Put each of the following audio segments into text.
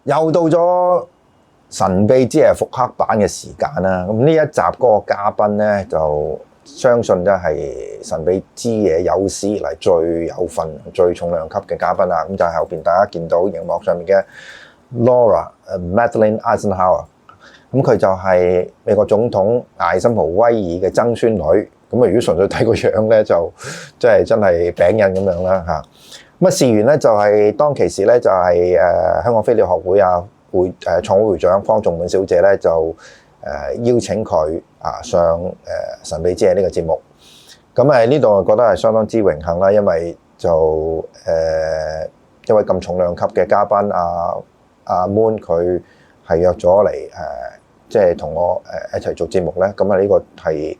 又到咗神秘之夜復刻版嘅時間啦，咁呢一集嗰個嘉賓咧就相信都係神秘之夜有史以嚟最有份、最重量級嘅嘉賓啦。咁就係後邊大家見到熒幕上面嘅 Laura Eisenhower， 咁佢就係美國總統艾森豪威爾嘅曾孫女。咁啊，如果純粹睇個樣咧，就真係餅印咁樣啦嚇。咁啊，事緣咧就係當其時咧就係香港飛鳥學會創會會長方仲滿小姐咧就邀請佢上神秘之夜呢個節目。咁呢度我覺得係相當之榮幸啦，因為就一位咁重量級嘅嘉賓阿 Moon 佢係約咗嚟即係同我一齊做節目咧。咁呢個係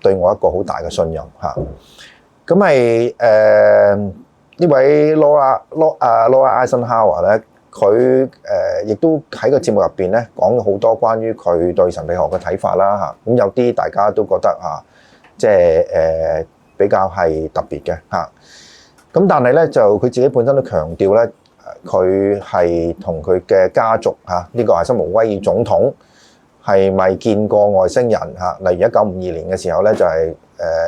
對我一個好大嘅信任嚇。咁呢位 Laura Eisenhower 咧，佢亦都喺個節目入邊咧講咗好多關於佢對神秘學嘅睇法啦嚇。咁有啲大家都覺得即係比較係特別嘅嚇。咁但係咧就佢自己本身都強調咧，佢係同佢嘅家族呢個艾森豪威爾總統係咪見過外星人嚇？例如1952年嘅時候咧，就係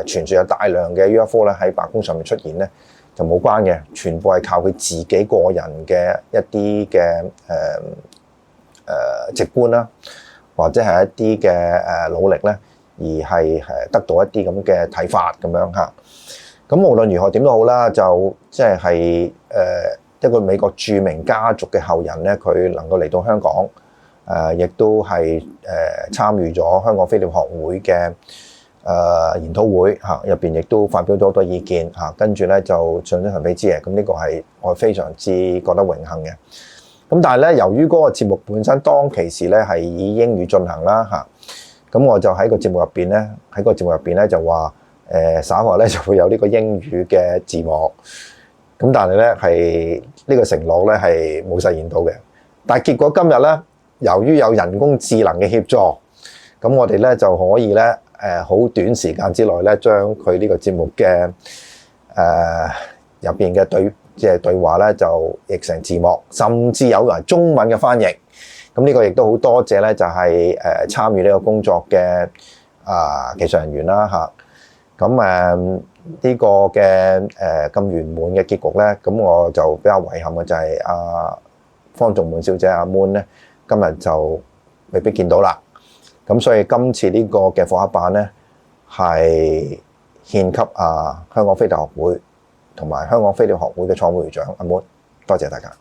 傳説有大量嘅 UFO 咧喺白宮上面出現咧，就冇關嘅，全部係靠佢自己個人嘅一啲嘅直觀啦，或者係一啲嘅努力咧，而係得到一啲咁嘅睇法咁樣嚇。咁無論如何點都好啦，就即係一個美國著名家族嘅後人咧，佢能夠嚟到香港。亦都係參與咗香港飛鳥學會嘅研討會嚇，入邊亦都發表咗好多意見嚇，跟住咧就上咗神秘之夜，咁呢個係我非常之覺得榮幸嘅。咁但係咧，由於嗰個節目本身當其時咧係以英語進行啦嚇，咁我就喺個節目入邊咧就話稍後咧就會有呢個英語嘅字幕，咁但係咧係呢個承諾咧係冇實現到嘅。但係結果今日咧，由於有人工智能嘅協助，咁我哋咧就可以咧好短時間之內咧將佢呢個節目嘅入邊嘅對話咧就譯成字幕，甚至有埋中文嘅翻譯。咁呢個亦都好多謝咧，就係參與呢個工作嘅技術人員啦嚇。咁呢個嘅咁圓滿嘅結局咧，咁我就比較遺憾嘅就係方仲滿小姐阿 Moon 咧。今日就未必見到啦，咁所以今次呢個嘅復刻版咧係獻給香港飛鳥學會同埋香港飛鳥學會嘅創會會長阿 Moon，多謝大家。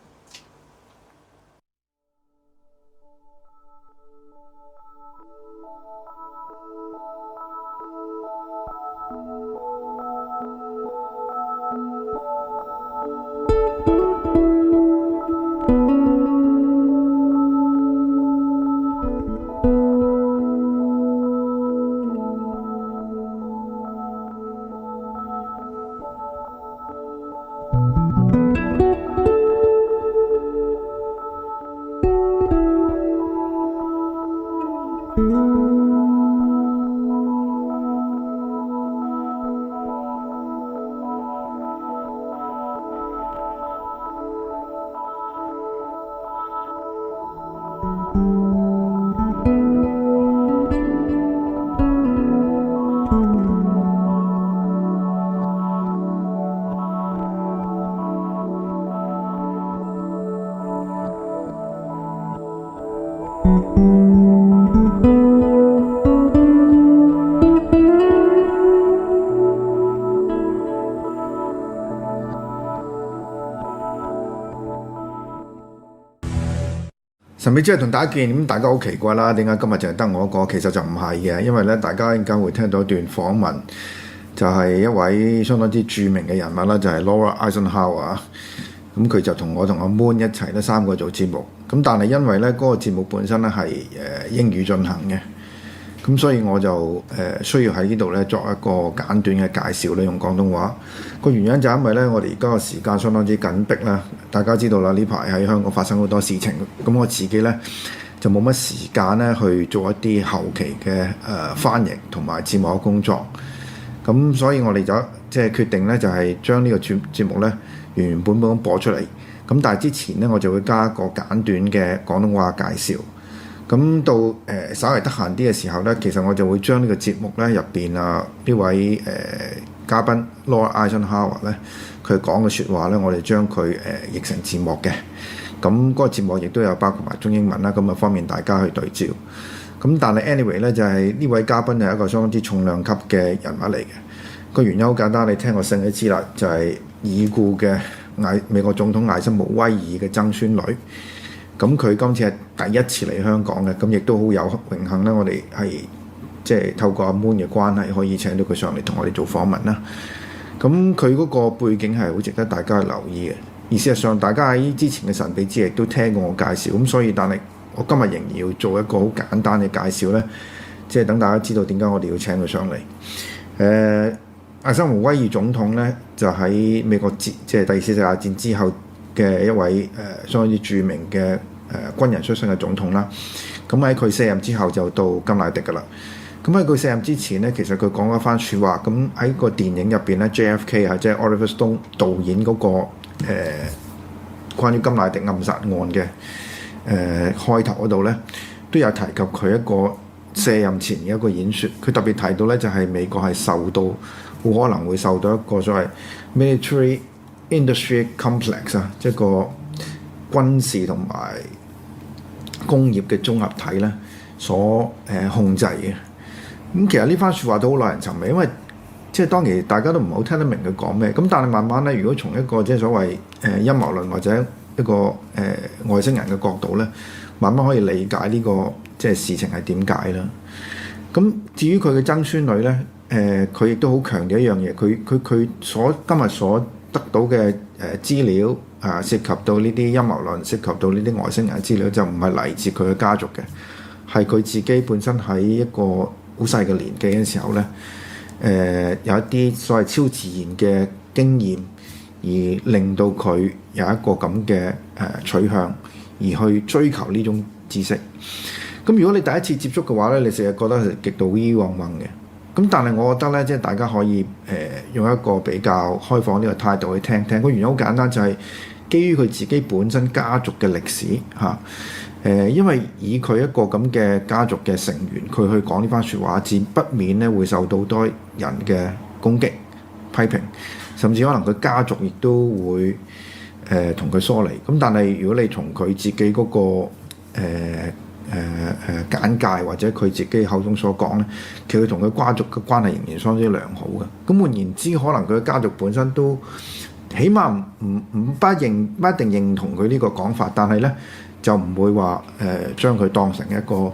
神秘之夜同大家見，咁大家好奇怪啦，點解今日淨係得我一個？其實就唔係嘅，因為咧大家陣間會聽到一段訪問，就係一位相當之著名嘅人物啦，就係 Laura Eisenhower。咁佢就同我同阿 Moon 一齊咧3個做節目。咁但係因為咧嗰個節目本身咧係英語進行嘅，咁所以我就需要喺呢度咧作一個簡短嘅介紹咧，用廣東話。個原因就係因為咧我哋而家個時間相當之緊迫啦。大家知道啦，呢排喺香港發生好多事情，咁我自己咧就冇乜時間咧去做一啲後期嘅翻譯同埋字幕嘅工作。咁所以我哋就即係決定咧，就係將呢個節目咧原原本本咁播出嚟。咁但係之前咧，我就會加一個簡短嘅廣東話介紹。咁到稍為得閒啲嘅時候咧，其實我就會將呢個節目咧入邊呢位嘉賓 Laura Eisenhower 咧，佢講嘅説話咧，我哋將佢譯成字幕嘅。咁嗰個節目亦都有包括埋中英文啦，咁啊方便大家去對照。咁但係 anyway 咧，就係呢位嘉賓係一個相當之重量級嘅人物嚟嘅。個原因好簡單，你聽個姓都知啦，就係已故嘅美國總統艾森豪威爾嘅曾孫女。咁佢今次係第一次嚟香港嘅，咁亦都好有榮幸啦。我哋係即係透過阿 Moon 嘅關係，可以請到佢上嚟同我哋做訪問啦。咁佢嗰個背景係好值得大家去留意嘅。而事實上，大家喺之前嘅神秘之夜都聽過我介紹，咁所以但係我今日仍然要做一個好簡單嘅介紹咧，即係等大家知道點解我哋要請佢上嚟。艾森豪威爾總統咧，就喺美國即係第4次世界大戰之後嘅一位相當之著名嘅軍人出身嘅總統啦。咁喺佢卸任之後就到甘迺迪噶啦。咁喺佢卸任之前咧，其實佢講咗一番説話。咁喺個電影入邊咧 ，JFK 啊，即係 Oliver Stone 導演嗰個關於甘迺迪暗殺案嘅開頭嗰度咧，都有提及佢一個卸任前嘅一個演說。佢特別提到咧，就係美國係受到好可能會受到一個所謂 military industry complex 啊，即係個軍事同埋工業嘅綜合體咧所控制嘅。咁其實呢番説話都好耐人尋味，因為即係當然大家都唔好聽得明佢講咩。咁但係慢慢咧，如果從一個即係所謂陰謀論或者一個外星人嘅角度咧，慢慢可以理解呢個即係事情係點解啦。咁至於佢嘅曾孫女咧，佢亦都好強調一樣嘢，佢今日所得到嘅資料涉及到呢啲陰謀論，涉及到呢啲外星人嘅資料，就唔係嚟自佢嘅家族嘅，係佢自己本身喺一個好細嘅年紀嘅時候咧，有一啲所謂超自然嘅經驗，而令到佢有一個咁嘅取向，而去追求呢種知識。咁如果你第一次接觸嘅話咧，你成日覺得係極度虛妄嘅。咁但係我覺得咧，即係大家可以用一個比較開放呢個態度去聽聽。個原因好簡單，就係基於佢自己本身家族嘅歷史嚇。因為以佢一個咁嘅家族嘅成員，佢去講呢番説話，自不免咧會受到好多人嘅攻擊、批評，甚至可能佢家族亦都會同佢疏離。咁但係如果你從佢自己嗰個簡介或者佢自己口中所講咧，其實佢同佢家族嘅關係仍然相當之良好嘅。咁換言之，可能佢嘅家族本身都起碼唔一定認同佢呢個講法，但係咧就唔會話將佢當成一個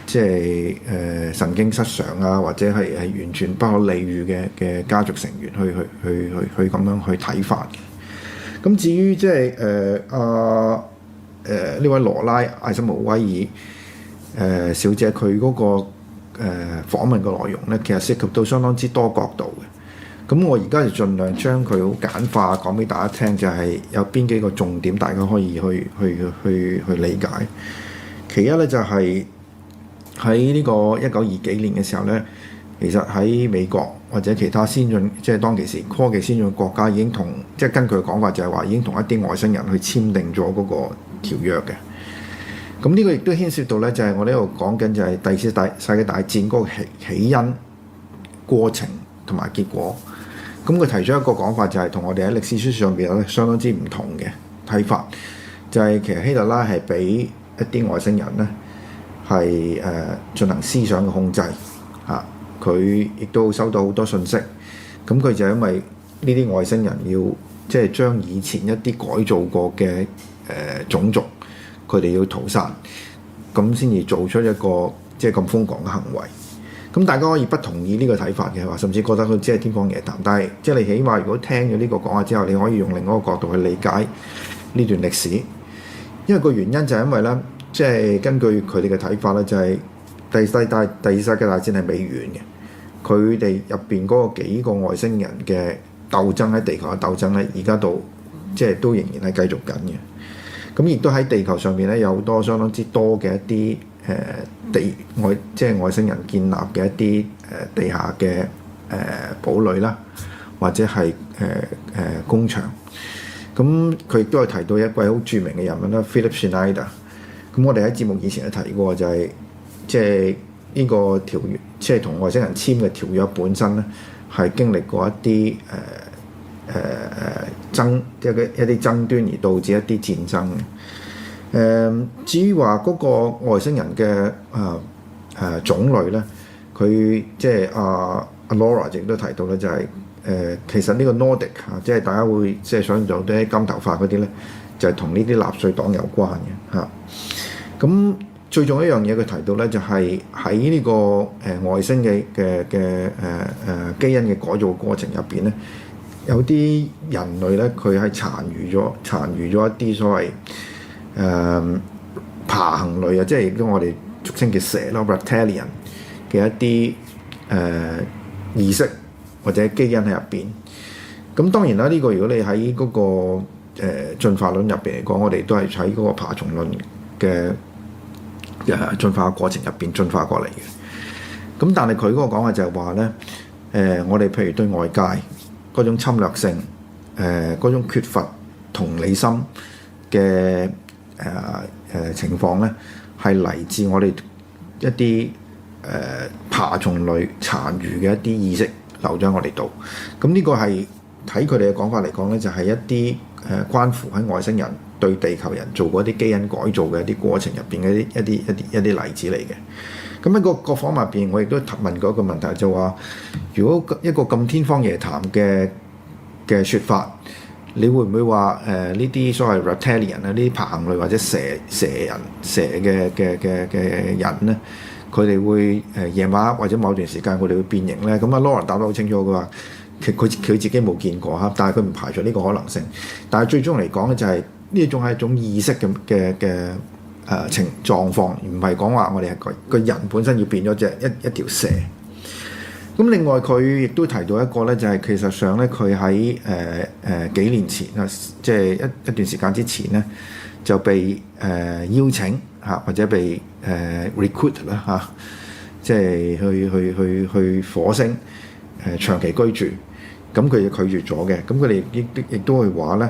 即係神經失常啊，或者係完全不可理喻嘅家族成員去咁樣去睇法嘅。咁至於即係呢位羅拉艾森豪威爾小姐佢嗰個訪問嘅內容咧，其實涉及到相當之多角度嘅。咁我而家就盡量將佢好簡化講俾大家聽，就係有邊幾個重點大家可以去理解。其一咧就係喺呢個1920幾年嘅時候咧，其實喺美國或者其他先進即係當其時科技先進嘅國家已經同即係根據講法就係話已經同一啲外星人去簽訂咗嗰個條約嘅。咁呢個亦都牽涉到咧，就係我呢度講緊就係第四世界大戰嗰個起因、過程同埋結果。咁佢提出一個講法，就係同我哋喺歷史書上邊有相當之唔同嘅睇法，就係其實希特拉係俾一啲外星人咧係進行思想嘅控制嚇，佢亦都收到好多信息。咁佢就因為呢啲外星人要即係將以前一啲改造過嘅種族，佢哋要屠殺，咁先至做出一個即係咁瘋狂嘅行為。咁大家可以不同意呢個睇法嘅話，甚至覺得佢只係天方夜譚。但係即係你起碼如果聽咗呢個講話之後，你可以用另一個角度去理解呢段歷史。因為個原因就係因為咧，即係根據佢哋嘅睇法咧，就係第二次世界大戰係未完嘅。佢哋入邊嗰個幾個外星人嘅鬥爭喺地球嘅鬥爭咧，而家到即係都仍然係繼續緊嘅。咁亦都喺地球上邊咧，有好多相當之多嘅一啲即係外星人建立嘅一啲地下嘅堡壘啦，或者係工場。咁佢亦都係提到一位好著名嘅人物啦 ，Philip Schneider。咁我哋喺節目以前都提過，就係即係呢個條約，即係同外星人簽嘅條約本身咧，係經歷過一啲一啲爭端而導致一啲戰爭嘅。至於話嗰個外星人嘅種類咧，佢即係阿 Laura 亦都提到咧，就係其實呢個 Nordic 即係大家會即係想像到啲金頭髮嗰啲咧，就係同呢啲納粹黨有關嘅嚇。咁最重要一樣嘢佢提到咧，就係喺呢個外星嘅基因嘅改造過程入邊咧，有啲人類咧佢係殘餘咗一啲所謂爬行類啊，即係亦都我哋俗稱嘅蛇啦 reptilian 嘅一啲意識或者基因喺入邊。咁當然啦，呢個如果你喺嗰個進化論入邊嚟講，我哋都係喺嗰個爬蟲論嘅進化過程入邊進化過嚟嘅。咁但係佢嗰個講法就係話咧，我哋譬如對外界嗰種侵略性，嗰種缺乏同理心嘅情況咧，係嚟自我哋一啲爬蟲類殘餘嘅一啲意識留咗喺我哋度。咁呢個係睇佢哋嘅講法嚟講咧，就係一啲關乎喺外星人對地球人做過一啲基因改造嘅一啲過程入邊嘅一啲例子嚟嘅。咁喺個訪問入邊，我亦都問過一個問題，就話如果一個咁天方夜譚嘅説法，你會唔會話呢啲所謂 reptilian 啊，呢啲爬行類或者蛇嘅人咧，佢哋會夜晚或者某段時間佢哋會變形咧？咁阿 Laura 答得好清楚，佢話佢自己冇見過嚇，但係佢唔排除呢個可能性。但係最終嚟講咧，就係呢一種係一種意識嘅狀況，唔係講話我哋係個人本身要變咗一條蛇。咁另外佢亦都提到一個咧，就係其實上咧佢喺幾年前啊，即係一段時間之前咧，就被邀請嚇或者被recruit 啦嚇，即係去火星長期居住。咁佢就拒絕咗嘅。咁佢哋亦都會話咧。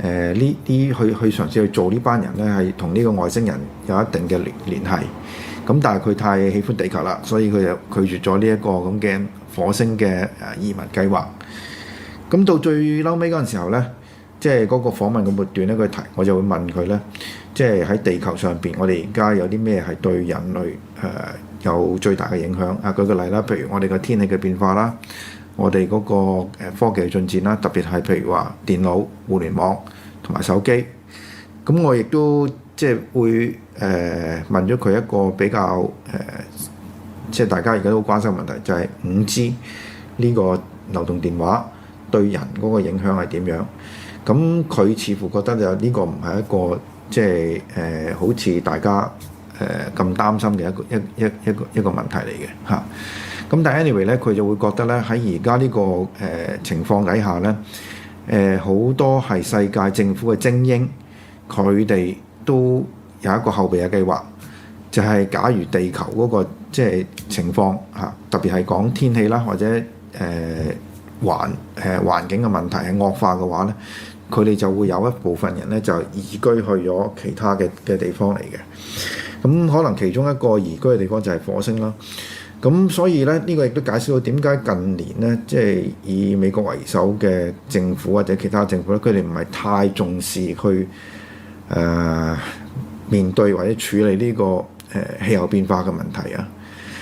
呢啲去嘗試去做呢班人咧，係同呢個外星人有一定嘅聯繫。咁但係佢太喜歡地球啦，所以佢就拒絕咗呢一個咁嘅火星嘅移民計劃。咁到最嬲尾嗰陣時候咧，即係嗰個訪問嘅末段咧，我就會問佢咧，即係喺地球上邊，我哋而家有啲咩係對人類有最大嘅影響啊？舉個例啦，譬如我哋個天氣嘅變化啦。我哋嗰個科技嘅進展啦，特別係譬如話電腦、互聯網同埋手機。咁我亦都即係會問咗佢一個比較即係大家而家都關心嘅問題，就係 5G 呢個流動電話對人嗰個影響係點樣？咁佢似乎覺得就呢個唔係一個即係好似大家咁擔心嘅一個問題嚟嘅嚇。咁但係 anyway 咧，佢就會覺得咧喺而家呢個情況底下咧，好多係世界政府嘅精英，佢哋都有一個後備嘅計劃，就係假如地球嗰個即係情況嚇，特別係講天氣啦，或者環境嘅問題係惡化嘅話咧，佢哋就會有一部分人咧就移居去咗其他嘅地方嚟嘅。咁可能其中一個移居嘅地方就係火星啦。咁所以咧，呢個亦都解釋到點解近年咧，即係以美國為首嘅政府或者其他政府咧，佢哋唔係太重視去面對或者處理呢個氣候變化嘅問題啊。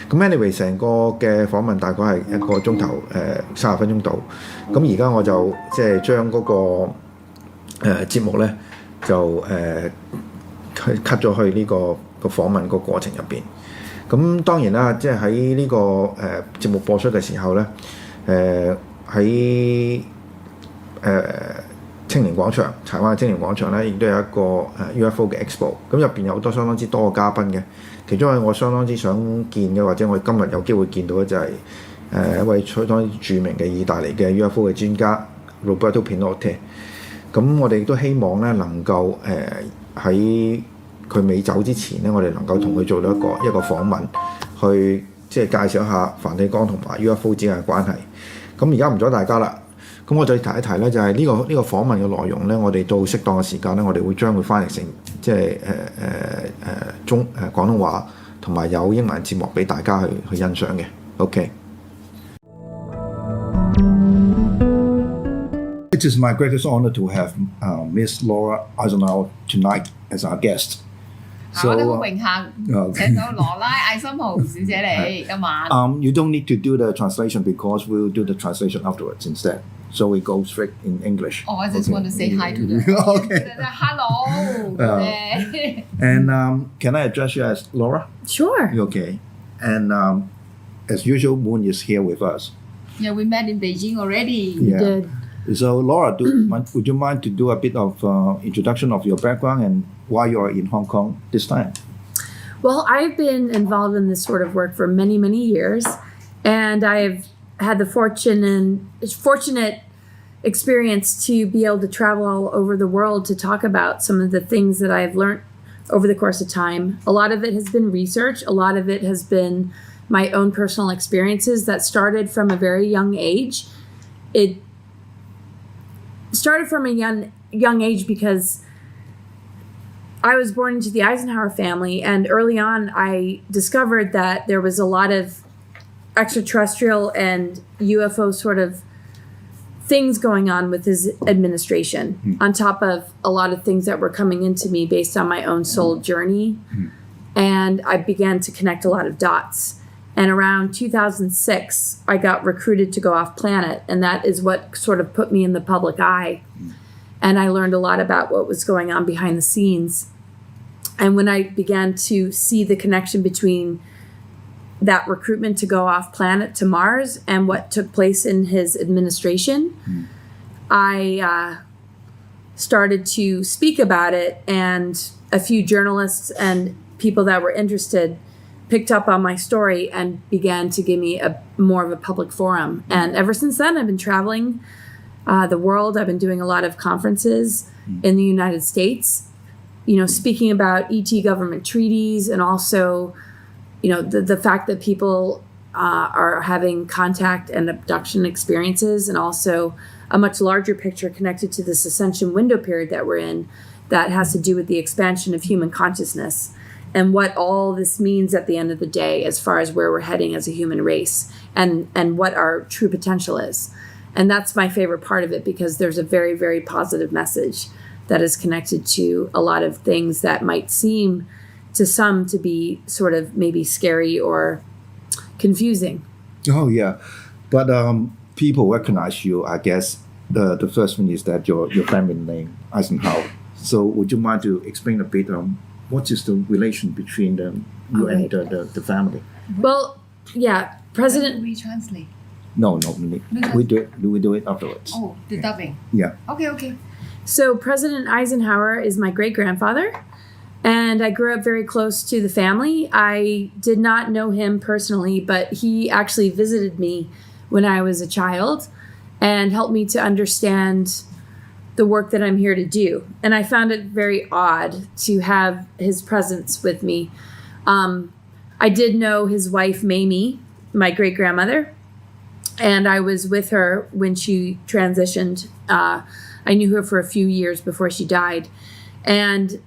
咁 anyway 成個嘅訪問大概係1個鐘頭30分鐘度。咁而家我就即係將嗰個節目咧就cut 咗去呢個訪問個過程入邊。咁當然啦，即係喺呢個節目播出嘅時候咧，喺青年廣場，柴灣嘅青年廣場咧，亦都有一個UFO 嘅 Expo。咁入邊有好多相當之多嘅嘉賓嘅，其中係我相當之想見嘅，或者我今日有機會見到嘅就係一位相當之著名嘅意大利嘅 UFO 嘅專家 Roberto Pinotti。咁我哋亦都希望咧能夠喺佢未走之前咧，我哋能夠同佢做到一個訪問，去即係介紹一下梵蒂岡同埋 UFO 之間嘅關係。咁而家唔阻大家啦，咁我再提一提咧，就係呢個訪問嘅內容咧，我哋到適當嘅時間咧，我哋會將佢翻譯成即係廣東話，同埋有英文字幕俾大家去欣賞嘅。OK。It is my greatest honor to have Miss Laura Eisenhower tonight as our guest. 我哋好榮幸請到羅拉艾森豪小姐嚟今晚。You don't need to do the translation because we'll do the translation afterwards instead. So we go straight in English. Oh, I just want to say hi to them. Okay. Hello. And can I address you as Laura? Sure. Okay. And as usual, Moon is here with us. Yeah, we met in Beijing already. Yeah. We did. So Laura, would you mind to do a bit of introduction of your background and why you are in Hong Kong this time? Well, I've been involved in this sort of work for many, many years, and I've had the fortunate experience to be able to travel all over the world to talk about some of the things that I've learned over the course of time. A lot of it has been research. A lot of it has been my own personal experiences that started from a very young age. It started from a young age because I was born into the Eisenhower family, and early on I discovered that there was a lot of extraterrestrial and UFO sort of things going on with his administration, on top of a lot of things that were coming into me based on my own soul journey. And I began to connect a lot of dots. And around 2006, I got recruited to go off planet, and that is what sort of put me in the public eye. And I learned a lot about what was going on behind the scenes. And when I began to see the connection between that recruitment to go off planet to Mars and what took place in his administration, I started to speak about it, and a few journalists and people that were interested picked up on my story and began to give me more of a public forum. And ever since then, I've been traveling the world. I've been doing a lot of conferences in the United States, speaking about ET government treaties, and also, the fact that people are having contact and abduction experiences, and also a much larger picture connected to this ascension window period that we're in that has to do with the expansion of human consciousness, and what all this means at the end of the day as far as where we're heading as a human race, and what our true potential is. And that's my favorite part of it, because there's a very, very positive message that is connected to a lot of things that might seem to some to be sort of maybe scary or confusing. Oh, yeah. But people recognize you, I guess. The first one is that your family name, Eisenhower. So would you mind to explain a bit what is the relation between you and the family? Well, yeah, President... We translate. No. We do it afterwards. Oh, the dubbing. Yeah. Okay. So President Eisenhower is my great-grandfather, and I grew up very close to the family. I did not know him personally, but he actually visited me when I was a child and helped me to understand the work that I'm here to do. And I found it very odd to have his presence with me. I did know his wife, Mamie, my great-grandmother, and I was with her when she transitioned. I knew her for a few years before she died. And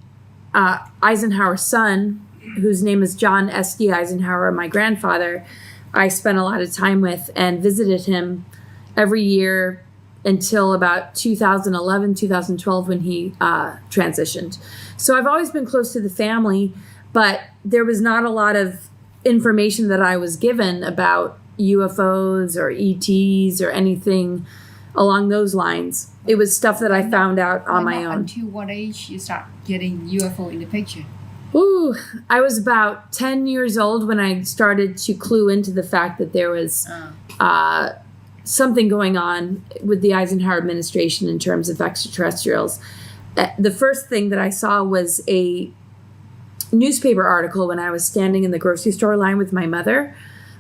Eisenhower's son, whose name is John S.D. Eisenhower, my grandfather, I spent a lot of time with and visited him every year until about 2011, 2012, when he transitioned. So I've always been close to the family, but there was not a lot of information that I was given about UFOs or ETs or anything along those lines. It was stuff that I found out on my own. Until what age you start getting UFO in the picture? Ooh, I was about 10 years old when I started to clue into the fact that there was something going on with the Eisenhower administration in terms of extraterrestrials. The first thing that I saw was a newspaper article when I was standing in the grocery store line with my mother,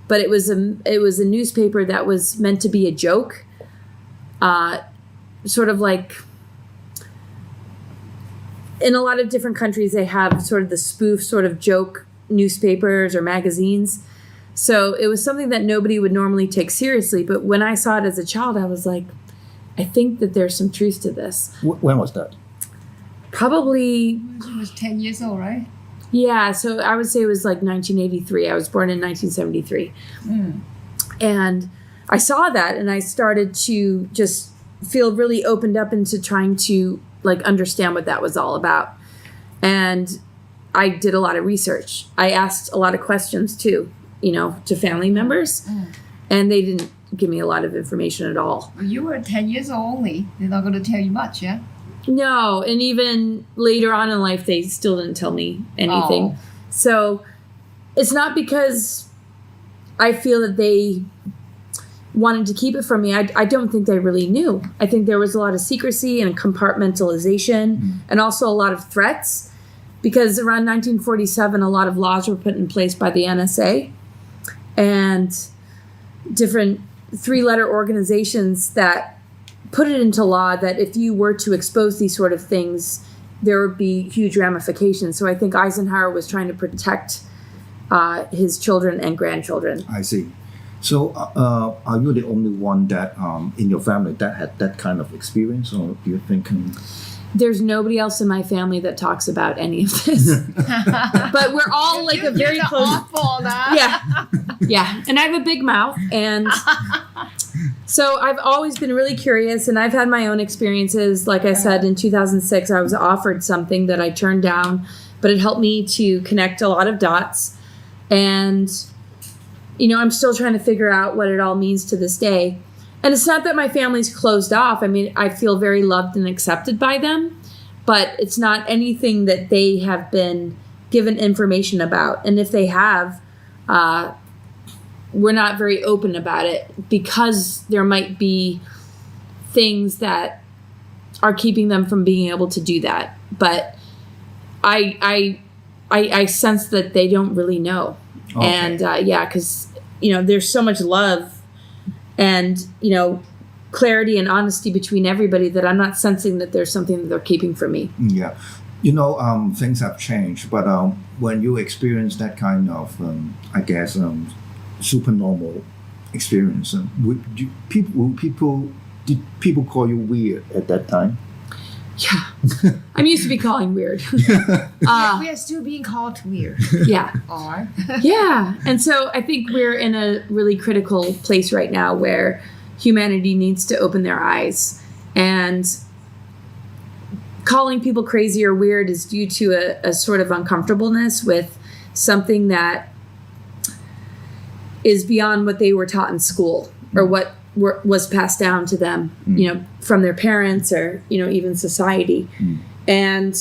but it was a newspaper that was meant to be a joke, sort of like in a lot of different countries they have sort of the spoof sort of joke newspapers or magazines. So it was something that nobody would normally take seriously, but when I saw it as a child, I was like, I think that there's some truth to this. When was that? Probably. She was 10 years old, right? Yeah, so I would say it was like 1983. I was born in 1973. And I saw that and I started to just feel really opened up into trying to like understand what that was all about. And I did a lot of research. I asked a lot of questions too, you know, to family members. And they didn't give me a lot of information at all. Well, you were 10 years old only. They're not going to tell you much, yeah? No, and even later on in life, they still didn't tell me anything. So it's not because I feel that they wanted to keep it from me. I don't think they really knew. I think there was a lot of secrecy and compartmentalization and also a lot of threats because around 1947, a lot of laws were put in place by the NSA and different three-letter organizations that put it into law that if you were to expose these sort of things, there would be huge ramifications. So I think Eisenhower was trying to protect his children and grandchildren. I see. So are you the only one that in your family that had that kind of experience, or do you think? There's nobody else in my family that talks about any of this. But we're all like a very close. Yeah. And I have a big mouth, and so I've always been really curious, and I've had my own experiences. Like I said, in 2006, I was offered something that I turned down, but it helped me to connect a lot of dots. And, you know, I'm still trying to figure out what it all means to this day. And it's not that my family's closed off. I mean, I feel very loved and accepted by them, but it's not anything that they have been given information about. And if they have, we're not very open about it because there might be things that are keeping them from being able to do that. But I sense that they don't really know. Okay. And because, you know, there's so much love and, you know, clarity and honesty between everybody that I'm not sensing that there's something that they're keeping from me. Yeah. You know, things have changed, but when you experience that kind of, supernormal experience, did people call you weird at that time? Yeah. I'm used to be calling weird. We are still being called weird. Yeah. Yeah. And so I think we're in a really critical place right now where humanity needs to open their eyes. And calling people crazy or weird is due to a sort of uncomfortableness with something that is beyond what they were taught in school or what was passed down to them, you know, from their parents or, you know, even society. And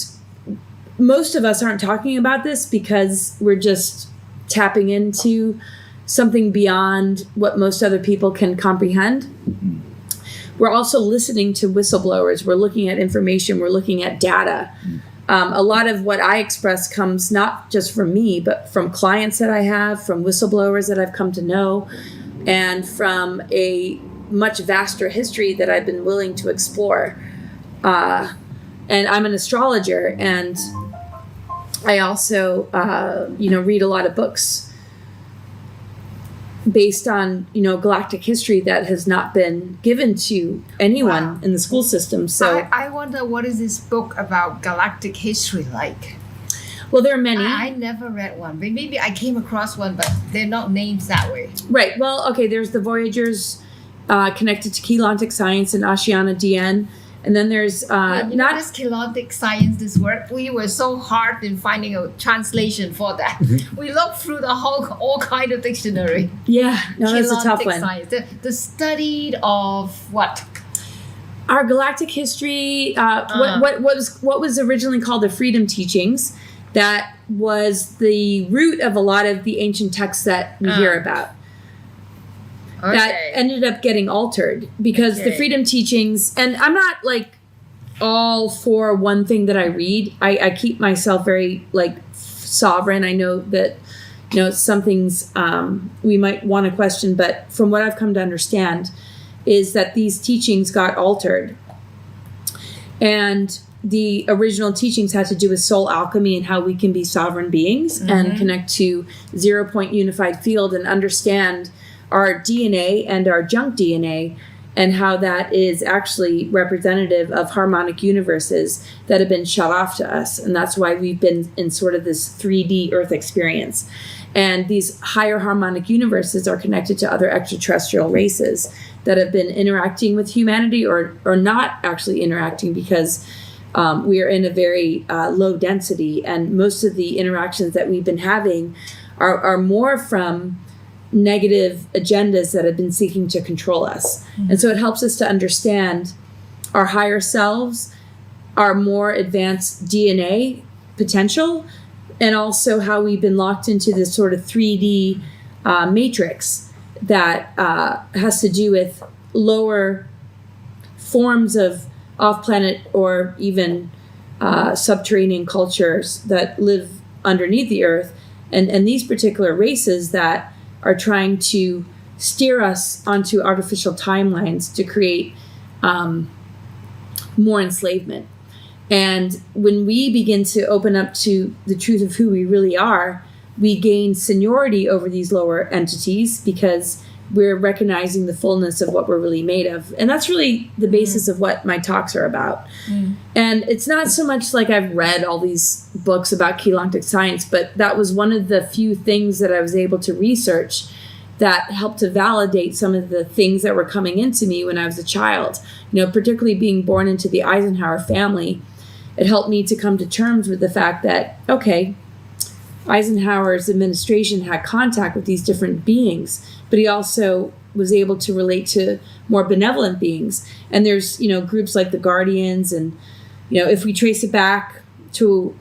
most of us aren't talking about this because we're just tapping into something beyond what most other people can comprehend. We're also listening to whistleblowers. We're looking at information. We're looking at data. A lot of what I express comes not just from me, but from clients that I have, from whistleblowers that I've come to know, and from a much vaster history that I've been willing to explore. And I'm an astrologer, and I also, read a lot of books based on, you know, galactic history that has not been given to anyone in the school system. So I wonder, what is this book about galactic history like? Well, there are many. I never read one. Maybe I came across one, but they're not named that way. Right. Well, okay, there's the Voyagers connected to Keylontic Science and Oceana DN. And then there's this Keylontic Science, this word, we were so hard in finding a translation for that. We looked through all kind of dictionary. Yeah, no, that's a tough one. Science, the study of what? Our galactic history, what was originally called the Freedom Teachings, that was the root of a lot of the ancient texts that we hear about. Okay. That ended up getting altered because the freedom teachings, and I'm not like all for one thing that I read. I keep myself very like sovereign. I know that, you know, some things we might want to question, but from what I've come to understand is that these teachings got altered. And the original teachings had to do with soul alchemy and how we can be sovereign beings and connect to 0-point unified field and understand our DNA and our junk DNA and how that is actually representative of harmonic universes that have been shut off to us. And that's why we've been in sort of this 3D Earth experience. And these higher harmonic universes are connected to other extraterrestrial races that have been interacting with humanity or not actually interacting because we are in a very low density. And most of the interactions that we've been having are more from negative agendas that have been seeking to control us. And so it helps us to understand our higher selves, our more advanced DNA potential, and also how we've been locked into this sort of 3D matrix that has to do with lower forms of off-planet or even subterranean cultures that live underneath the earth. And these particular races that are trying to steer us onto artificial timelines to create more enslavement. And when we begin to open up to the truth of who we really are, we gain seniority over these lower entities because we're recognizing the fullness of what we're really made of. And that's really the basis of what my talks are about. And it's not so much like I've read all these books about Keylontic science, but that was one of the few things that I was able to research that helped to validate some of the things that were coming into me when I was a child. You know, particularly being born into the Eisenhower family, it helped me to come to terms with the fact that, okay, Eisenhower's administration had contact with these different beings, but he also was able to relate to more benevolent beings. And there's, you know, groups like the Guardians, and, you know, if we trace it back to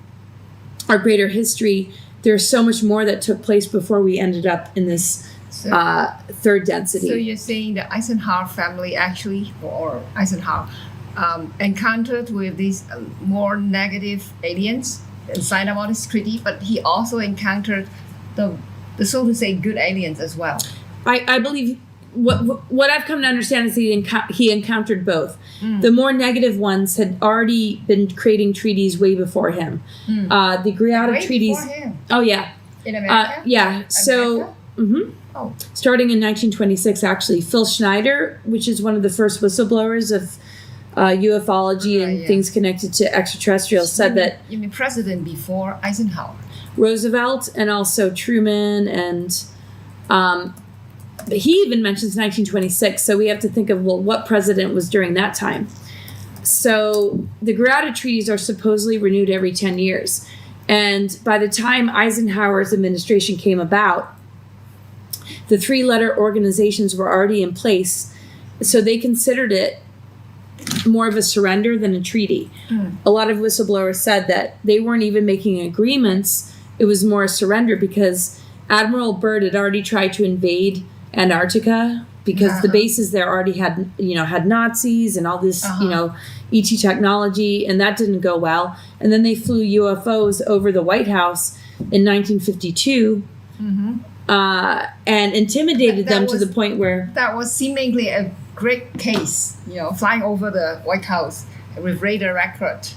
our greater history, there's so much more that took place before we ended up in this third density. So you're saying the Eisenhower family actually, or Eisenhower, encountered with these more negative aliens and signed up on this treaty, but he also encountered the so to say good aliens as well. I believe what I've come to understand is he encountered both. The more negative ones had already been creating treaties way before him. The Greada treaties. Before him. Oh yeah. In America. Yeah. So. Oh. Starting in 1926, actually, Phil Schneider, which is one of the first whistleblowers of ufology and things connected to extraterrestrials, said that you mean president before Eisenhower, Roosevelt, and also Truman, and he even mentions 1926. So we have to think of, well, what president was during that time? So the Greada treaties are supposedly renewed every 10 years. And by the time Eisenhower's administration came about, the 3-letter organizations were already in place. So they considered it more of a surrender than a treaty. A lot of whistleblowers said that they weren't even making agreements. It was more a surrender because Admiral Byrd had already tried to invade Antarctica because the bases there already had Nazis and all this, ET technology, and that didn't go well. And then they flew UFOs over the White House in 1952 and intimidated them to the point where... That was seemingly a great case, flying over the White House with radar record.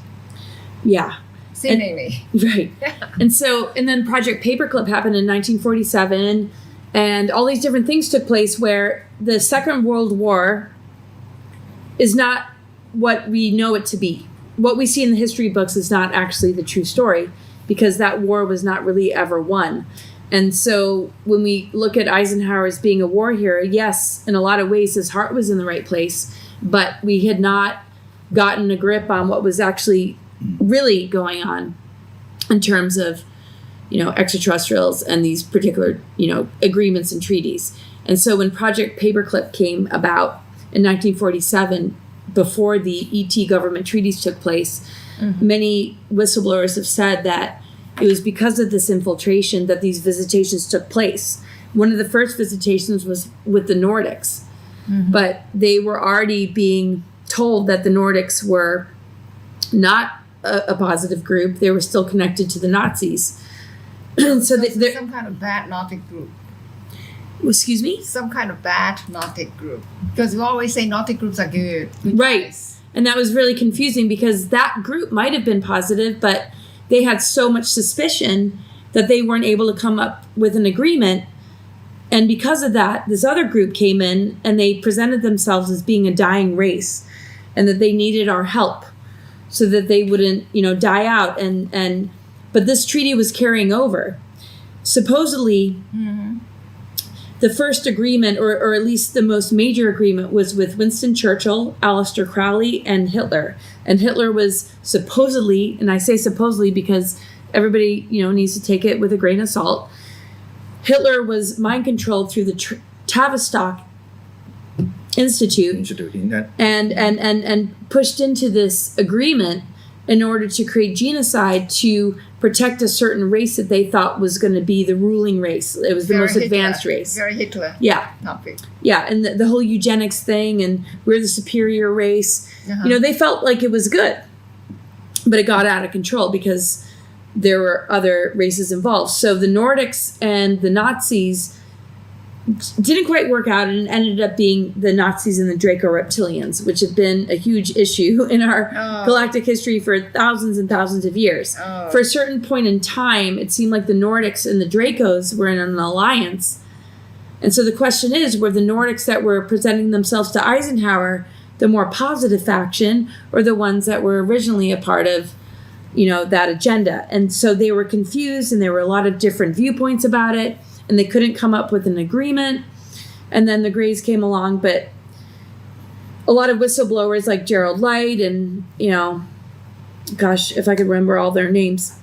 Yeah. Seemingly. Right. And then Project Paperclip happened in 1947, and all these different things took place where the Second World War is not what we know it to be. What we see in the history books is not actually the true story, because that war was not really ever won. And so when we look at Eisenhower as being a war hero, yes, in a lot of ways his heart was in the right place, but we had not gotten a grip on what was actually really going on in terms of, extraterrestrials and these particular, agreements and treaties. And so when Project Paperclip came about in 1947, before the ET government treaties took place, many whistleblowers have said that it was because of this infiltration that these visitations took place. One of the first visitations was with the Nordics, but they were already being told that the Nordics were not a positive group. They were still connected to the Nazis. So some kind of bad Nordic group. Excuse me? Some kind of bad Nordic group. Because we always say Nordic groups are good. Right. Guys. And that was really confusing because that group might have been positive, but they had so much suspicion that they weren't able to come up with an agreement. And because of that, this other group came in and they presented themselves as being a dying race and that they needed our help so that they wouldn't, die out. But this treaty was carrying over. Supposedly, the first agreement, or at least the most major agreement, was with Winston Churchill, Aleister Crowley, and Hitler. And Hitler was supposedly, and I say supposedly because everybody, needs to take it with a grain of salt. Hitler was mind controlled through the Tavistock Institute and pushed into this agreement in order to create genocide to protect a certain race that they thought was going to be the ruling race. It was the most advanced race. Very Hitler. Yeah. Topic. Yeah, and the whole eugenics thing and we're the superior race. They felt like it was good. But it got out of control because there were other races involved. So the Nordics and the Nazis didn't quite work out and ended up being the Nazis and the Draco reptilians, which have been a huge issue in our galactic history for thousands and thousands of years. For a certain point in time, it seemed like the Nordics and the Dracos were in an alliance. And so the question is, were the Nordics that were presenting themselves to Eisenhower the more positive faction or the ones that were originally a part of that agenda? And so they were confused and there were a lot of different viewpoints about it and they couldn't come up with an agreement. And then the Greys came along, but a lot of whistleblowers like Gerald Light and, gosh, if I could remember all their names,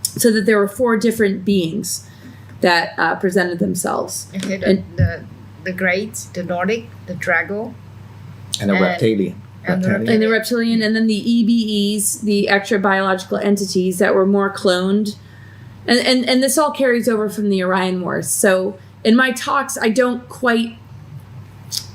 so that there were 4 different beings that presented themselves. Okay, the Greys, the Nordic, the Drago. And a reptilian. And the reptilian, and then the EBEs, the extra biological entities that were more cloned. And this all carries over from the Orion Wars. So in my talks, I don't quite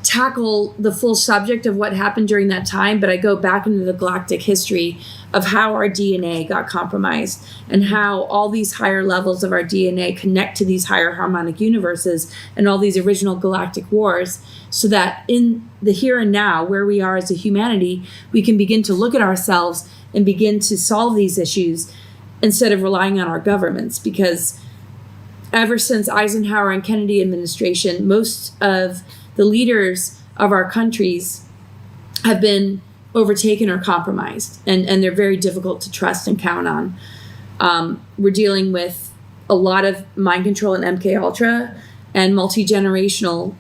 tackle the full subject of what happened during that time, but I go back into the galactic history of how our DNA got compromised and how all these higher levels of our DNA connect to these higher harmonic universes and all these original galactic wars, so that in the here and now, where we are as a humanity, we can begin to look at ourselves and begin to solve these issues instead of relying on our governments. Because ever since Eisenhower and Kennedy administration, most of the leaders of our countries have been overtaken or compromised, and they're very difficult to trust and count on. We're dealing with a lot of mind control and MK Ultra and multi-generational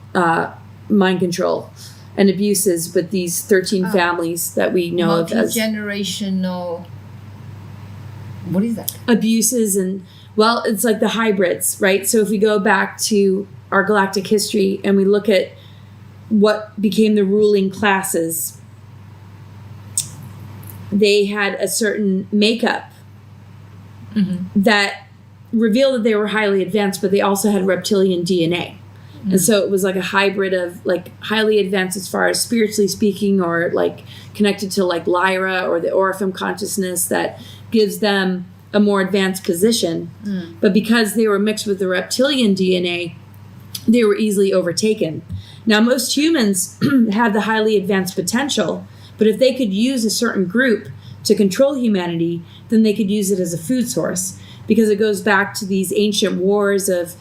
mind control and abuses with these 13 families that we know of as multi-generational. What is that? Abuses, and well, it's like the hybrids, right? So if we go back to our galactic history and we look at what became the ruling classes, they had a certain makeup that revealed that they were highly advanced, but they also had reptilian DNA. And so it was like a hybrid of like highly advanced as far as spiritually speaking, or like connected to like Lyra or the Orpheum consciousness that gives them a more advanced position. But because they were mixed with the reptilian DNA, they were easily overtaken. Now, most humans have the highly advanced potential, but if they could use a certain group to control humanity, then they could use it as a food source, because it goes back to these ancient wars of,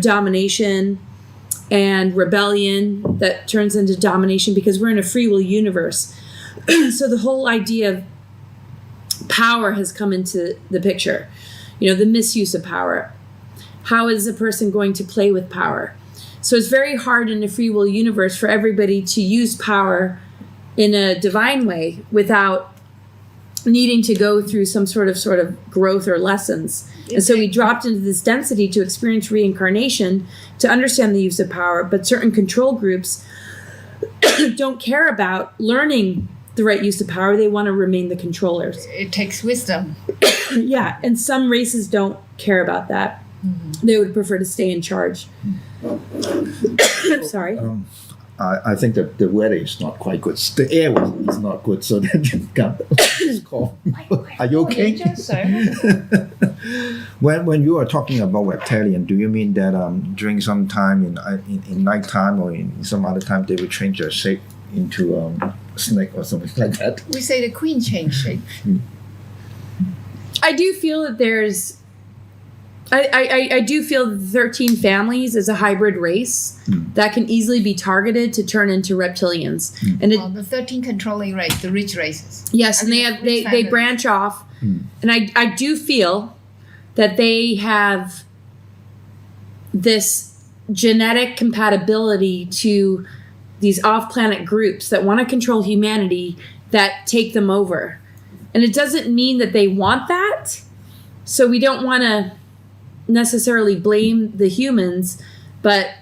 domination and rebellion that turns into domination, because we're in a free will universe. So the whole idea of power has come into the picture. The misuse of power. How is a person going to play with power? So it's very hard in a free will universe for everybody to use power in a divine way without needing to go through some sort of growth or lessons. And so we dropped into this density to experience reincarnation, to understand the use of power, but certain control groups don't care about learning the right use of power. They want to remain the controllers. It takes wisdom. Yeah, and some races don't care about that. They would prefer to stay in charge. Sorry. I think that the weather is not quite good. The air is not good, so then you got this call. Are you okay? When you are talking about reptilian, do you mean that during some time in nighttime or in some other time they will change their shape into a snake or something like that? We say the queen changed shape. I do feel that there's. I do feel that the 13 families is a hybrid race that can easily be targeted to turn into reptilians. And The 13 controlling race, the rich races. yes, and they branch off. And I do feel that they have this genetic compatibility to these off-planet groups that want to control humanity that take them over. And it doesn't mean that they want that. So we don't want to necessarily blame the humans, but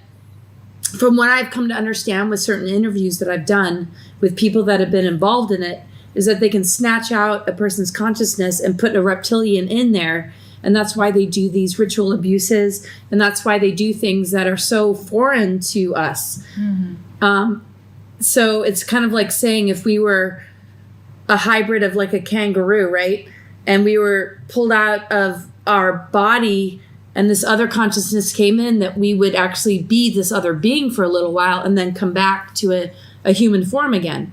from what I've come to understand with certain interviews that I've done with people that have been involved in it, is that they can snatch out a person's consciousness and put a reptilian in there. And that's why they do these ritual abuses. And that's why they do things that are so foreign to us. So it's kind of like saying if we were a hybrid of like a kangaroo, right? And we were pulled out of our body and this other consciousness came in, that we would actually be this other being for a little while and then come back to a human form again.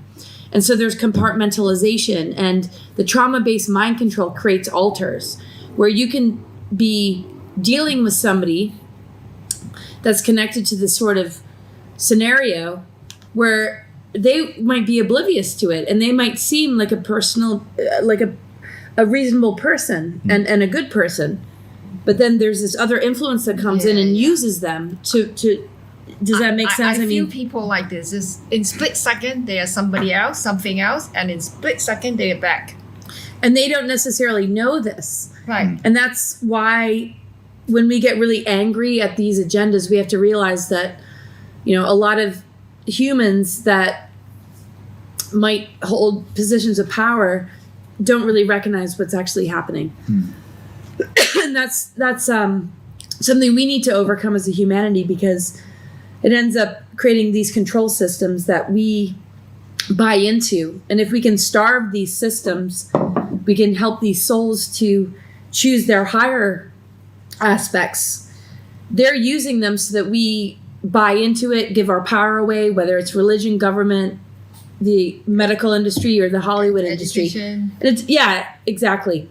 And so there's compartmentalization, and the trauma-based mind control creates alters where you can be dealing with somebody that's connected to this sort of scenario where they might be oblivious to it and they might seem like a personal, like a reasonable person and a good person. But then there's this other influence that comes in and uses them to does that make sense? I feel people like this. Is in split second they are somebody else, something else, and in split second they are back. And they don't necessarily know this. Right. And that's why when we get really angry at these agendas, we have to realize that, you know, a lot of humans that might hold positions of power don't really recognize what's actually happening. And that's something we need to overcome as a humanity, because it ends up creating these control systems that we buy into. And if we can starve these systems, we can help these souls to choose their higher aspects. They're using them so that we buy into it, give our power away, whether it's religion, government, the medical industry, or the Hollywood industry. Education. And yeah, exactly.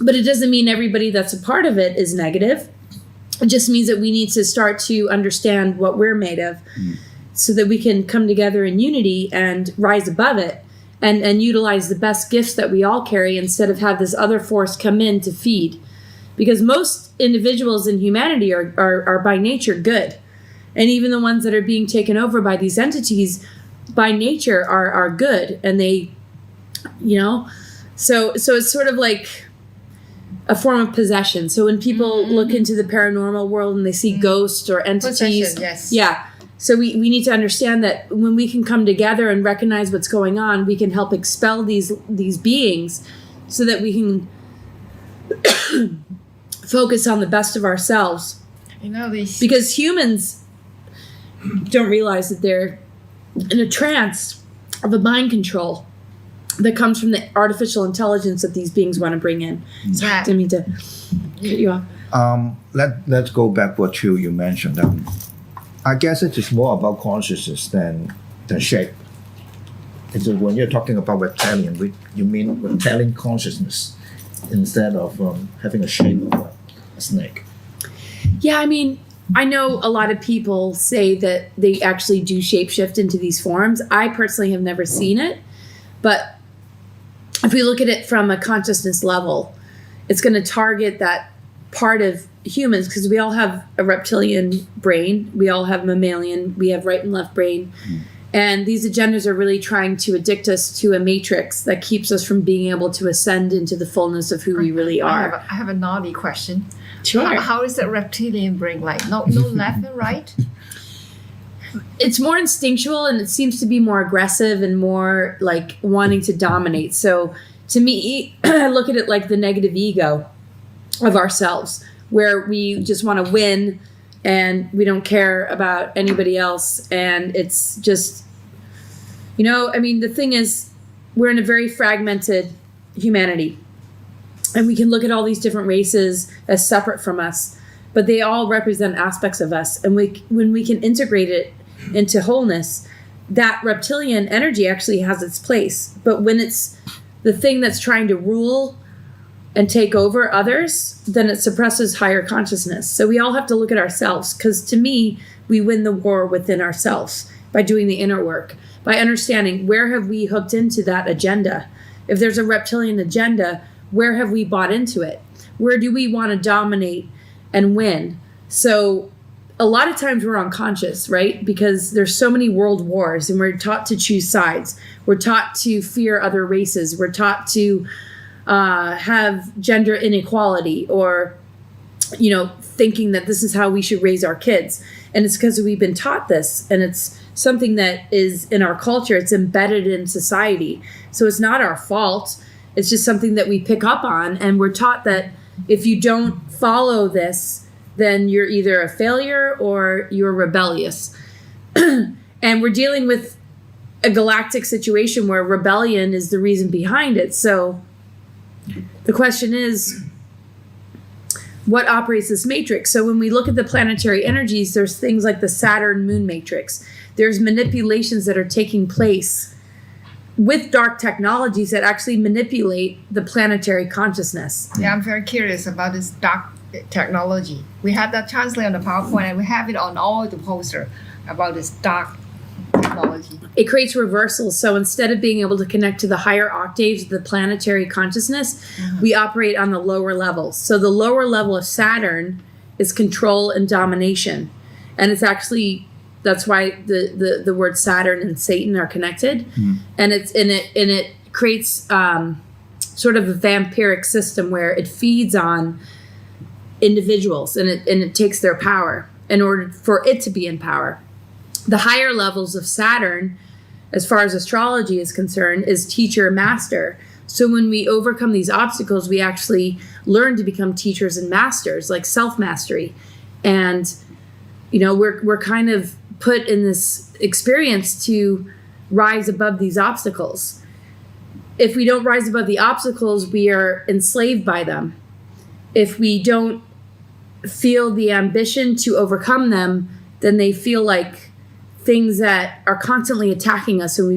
But it doesn't mean everybody that's a part of it is negative. It just means that we need to start to understand what we're made of so that we can come together in unity and rise above it and utilize the best gifts that we all carry instead of have this other force come in to feed. Because most individuals in humanity are by nature good. And even the ones that are being taken over by these entities by nature are good. And they, you know, so it's sort of like a form of possession. So when people look into the paranormal world and they see ghosts or entities, Possession, yes. yeah. So we need to understand that when we can come together and recognize what's going on, we can help expel these beings so that we can focus on the best of ourselves. You know, because humans don't realize that they're in a trance of a mind control that comes from the artificial intelligence that these beings want to bring in. Sorry, I didn't mean to cut you off. Let's go back what you mentioned. I guess it is more about consciousness than shape. It's when you're talking about reptilian, you mean reptilian consciousness instead of having a shape of a snake. Yeah, I mean, I know a lot of people say that they actually do shapeshift into these forms. I personally have never seen it, but if we look at it from a consciousness level, it's going to target that part of humans, because we all have a reptilian brain, we all have mammalian, we have right and left brain. And these agendas are really trying to addict us to a matrix that keeps us from being able to ascend into the fullness of who we really are. I have a naughty question. Sure. How is that reptilian brain like? No left and right? it's more instinctual, and it seems to be more aggressive and more like wanting to dominate. So to me, I look at it like the negative ego of ourselves, where we just want to win and we don't care about anybody else. And it's just, the thing is, we're in a very fragmented humanity, and we can look at all these different races as separate from us, but they all represent aspects of us. And when we can integrate it into wholeness, that reptilian energy actually has its place. But when it's the thing that's trying to rule and take over others, then it suppresses higher consciousness. So we all have to look at ourselves, because to me, we win the war within ourselves by doing the inner work, by understanding where have we hooked into that agenda. If there's a reptilian agenda, where have we bought into it? Where do we want to dominate and win? So a lot of times we're unconscious, right? Because there's so many world wars, and we're taught to choose sides. We're taught to fear other races. We're taught to have gender inequality, or, thinking that this is how we should raise our kids. And it's because we've been taught this, and it's something that is in our culture. It's embedded in society. So it's not our fault. It's just something that we pick up on. And we're taught that if you don't follow this, then you're either a failure or you're rebellious. And we're dealing with a galactic situation where rebellion is the reason behind it. So the question is, what operates this matrix? So when we look at the planetary energies, there's things like the Saturn moon matrix. There's manipulations that are taking place with dark technologies that actually manipulate the planetary consciousness. Yeah, I'm very curious about this dark technology. We had that translated on the PowerPoint, and we have it on all the poster about this dark technology. It creates reversals. So instead of being able to connect to the higher octaves of the planetary consciousness, we operate on the lower levels. So the lower level of Saturn is control and domination. And it's actually, that's why the word Saturn and Satan are connected. And it creates sort of a vampiric system where it feeds on individuals, and it takes their power in order for it to be in power. The higher levels of Saturn, as far as astrology is concerned, is teacher master. So when we overcome these obstacles, we actually learn to become teachers and masters, like self-mastery. And, we're kind of put in this experience to rise above these obstacles. If we don't rise above the obstacles, we are enslaved by them. If we don't feel the ambition to overcome them, then they feel like things that are constantly attacking us, and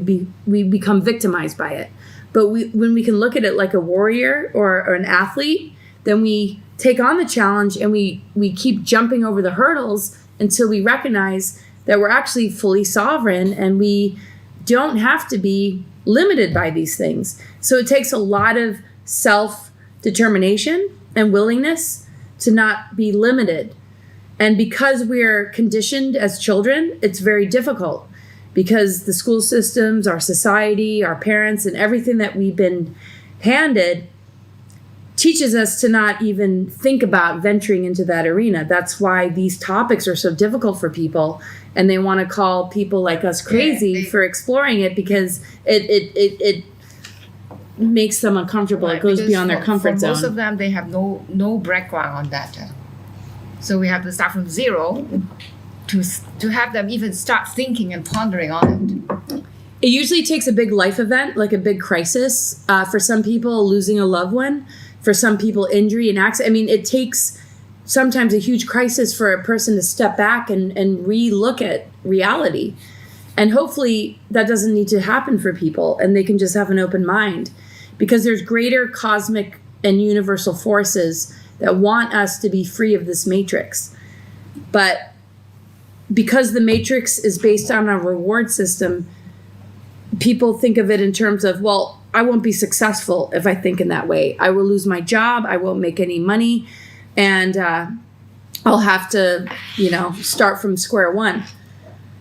we become victimized by it. But when we can look at it like a warrior or an athlete, then we take on the challenge, and we keep jumping over the hurdles until we recognize that we're actually fully sovereign, and we don't have to be limited by these things. So it takes a lot of self-determination and willingness to not be limited. And because we're conditioned as children, it's very difficult, because the school systems, our society, our parents, and everything that we've been handed teaches us to not even think about venturing into that arena. That's why these topics are so difficult for people, and they want to call people like us crazy for exploring it, because it makes them uncomfortable. Right, it goes beyond their comfort zone. Most of them, they have no background on that. So we have to start from zero to have them even start thinking and pondering on it. It usually takes a big life event, like a big crisis. For some people, losing a loved one. For some people, injury and accident. I mean, it takes sometimes a huge crisis for a person to step back and re-look at reality. And hopefully that doesn't need to happen for people, and they can just have an open mind, because there's greater cosmic and universal forces that want us to be free of this matrix. But because the matrix is based on a reward system, people think of it in terms of, well, I won't be successful if I think in that way. I will lose my job. I won't make any money. And I'll have to, start from square one.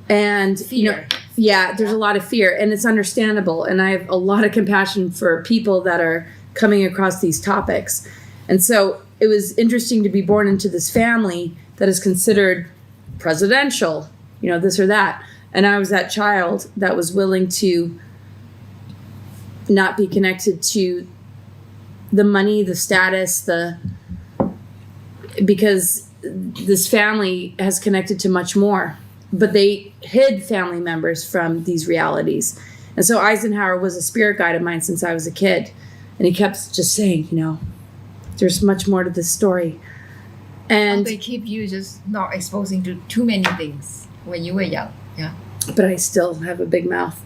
And, fear. There's a lot of fear, and it's understandable. And I have a lot of compassion for people that are coming across these topics. And so it was interesting to be born into this family that is considered presidential, this or that. And I was that child that was willing to not be connected to the money, the status, because this family has connected to much more. But they hid family members from these realities. And so Eisenhower was a spirit guide of mine since I was a kid. And he kept just saying, there's much more to this story. And they keep you just not exposing to too many things when you were young. Yeah. But I still have a big mouth.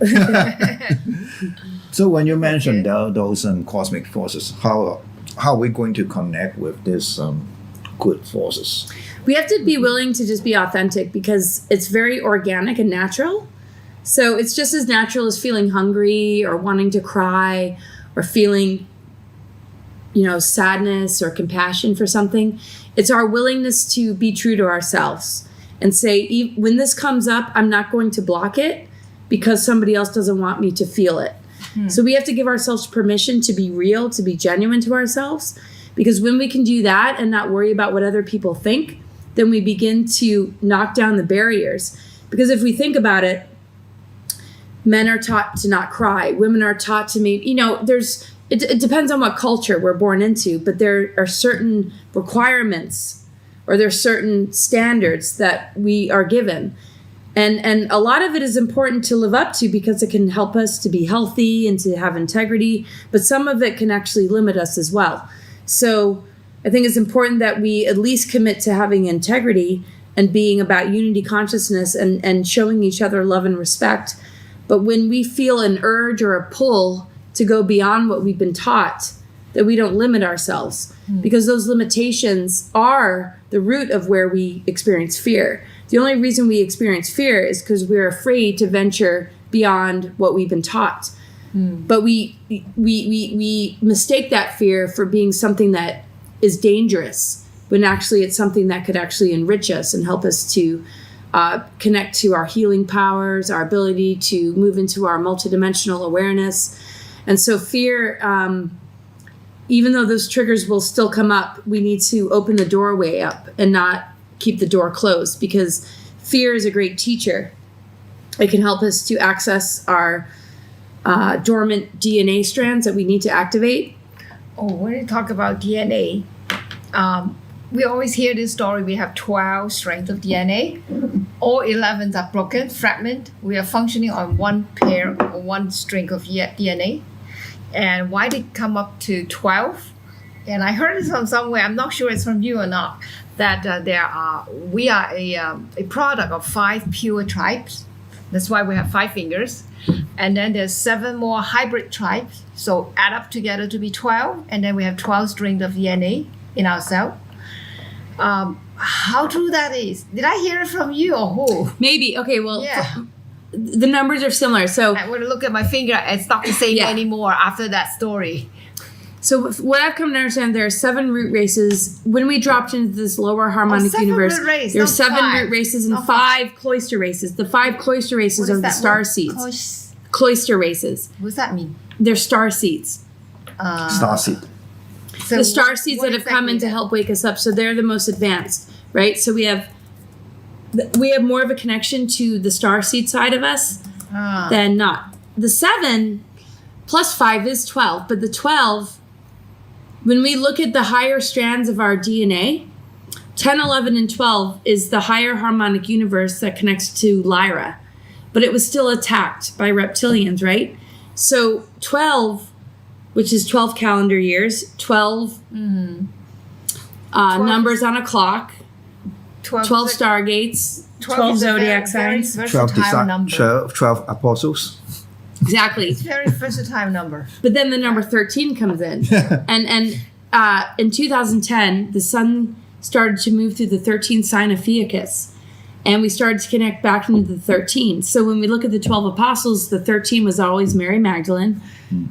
So when you mentioned those cosmic forces, how are we going to connect with these good forces? We have to be willing to just be authentic because it's very organic and natural. So it's just as natural as feeling hungry or wanting to cry or feeling, sadness or compassion for something. It's our willingness to be true to ourselves and say, when this comes up, I'm not going to block it because somebody else doesn't want me to feel it. So we have to give ourselves permission to be real, to be genuine to ourselves. Because when we can do that and not worry about what other people think, then we begin to knock down the barriers. Because if we think about it, men are taught to not cry. Women are taught to maybe, it depends on what culture we're born into, but there are certain requirements or there are certain standards that we are given. And a lot of it is important to live up to because it can help us to be healthy and to have integrity, but some of it can actually limit us as well. So I think it's important that we at least commit to having integrity and being about unity consciousness and showing each other love and respect. But when we feel an urge or a pull to go beyond what we've been taught, that we don't limit ourselves because those limitations are the root of where we experience fear. The only reason we experience fear is because we're afraid to venture beyond what we've been taught. But we mistake that fear for being something that is dangerous, when actually it's something that could actually enrich us and help us to connect to our healing powers, our ability to move into our multidimensional awareness. And so fear, even though those triggers will still come up, we need to open the doorway up and not keep the door closed, because fear is a great teacher. It can help us to access our dormant DNA strands that we need to activate. Oh, when you talk about DNA, we always hear this story. We have 12 strands of DNA. All 11 are broken, fragment. We are functioning on one pair or one string of DNA. And why did it come up to 12? And I heard it from somewhere, I'm not sure it's from you or not, that we are a product of 5 pure tribes. That's why we have 5 fingers. And then there's 7 more hybrid tribes. So add up together to be 12. And then we have 12 strings of DNA in our cell. How true that is? Did I hear it from you or who? Maybe. Okay, well, Yeah. the numbers are similar. So I want to look at my finger. It's not the same anymore after that story. So what I've come to understand, there are 7 root races. When we dropped into this lower harmonic 7 universe, root race, there are not 7 5. root races and Not 5 cloister races. The 5 cloister races are the star seeds. Cloister races. What does that mean? They're star seeds. Starseed. So The star seeds what that have come in to exactly help wake us up. So they're the most advanced, right? So we have more of a connection to the star seed side of us than not. The 7 plus 5 is 12, but the 12, when we look at the higher strands of our DNA, 10, 11, and 12 is the higher harmonic universe that connects to Lyra, but it was still attacked by reptilians, right? So 12, which is 12 calendar years, 12 numbers on a clock, 12 stargates, 12 zodiac signs. 12 apostles. Exactly. It's a very versatile number. But then the number 13 comes in. and in 2010, the sun started to move through the 13th sign of Fiacus. And we started to connect back into the 13. So when we look at the 12 apostles, the 13 was always Mary Magdalene,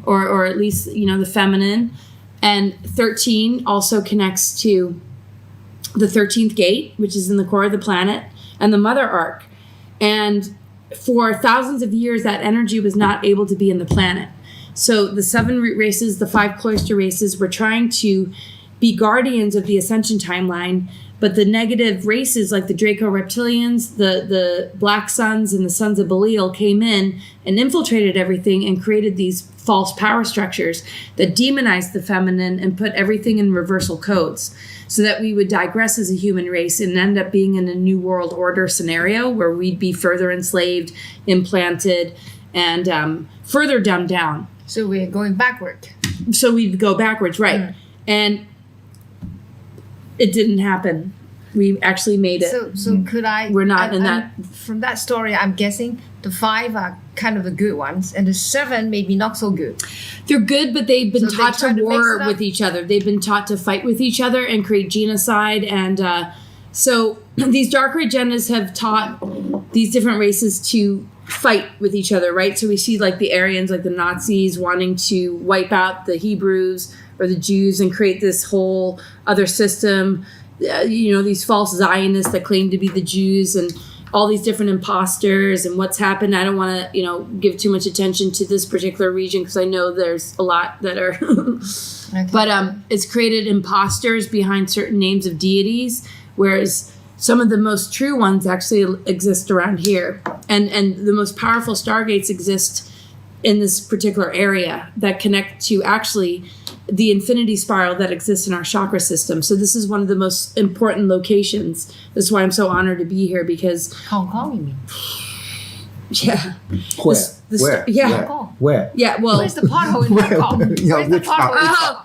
or at least, the feminine. And 13 also connects to the 13th gate, which is in the core of the planet, and the mother arc. And for thousands of years, that energy was not able to be in the planet. So the 7 root races, the 5 cloister races, were trying to be guardians of the ascension timeline, But the negative races like the Draco reptilians, the Black Suns, and the Sons of Belial came in and infiltrated everything and created these false power structures that demonized the feminine and put everything in reversal codes, so that we would digress as a human race and end up being in a new world order scenario where we'd be further enslaved, implanted, and further dumbed down. So we're going backward. So we'd go backwards, right? And it didn't happen. We actually made it. So could I? We're not in that. From that story, I'm guessing the 5 are kind of the good ones, and the 7 maybe not so good. They're good, but they've been So taught they try to to mix war it up? with each other. They've been taught to fight with each other and create genocide. And so these darker agendas have taught these different races to fight with each other, right? So we see like the Aryans, like the Nazis, wanting to wipe out the Hebrews or the Jews and create this whole other system. These false Zionists that claim to be the Jews and all these different imposters and what's happened. I don't want to, give too much attention to this particular region because I know there's a lot that are, Okay. but it's created imposters behind certain names of deities, whereas some of the most true ones actually exist around here. And the most powerful stargates exist in this particular area that connect to actually the infinity spiral that exists in our chakra system. So this is one of the most important locations. That's why I'm so honored to be here because, Hong Kong, you mean? yeah. Where? Where? Hong Yeah. Kong. Where? Yeah, well. Where's the pothole in Hong Kong? Yeah, Where's the which pothole? Oh,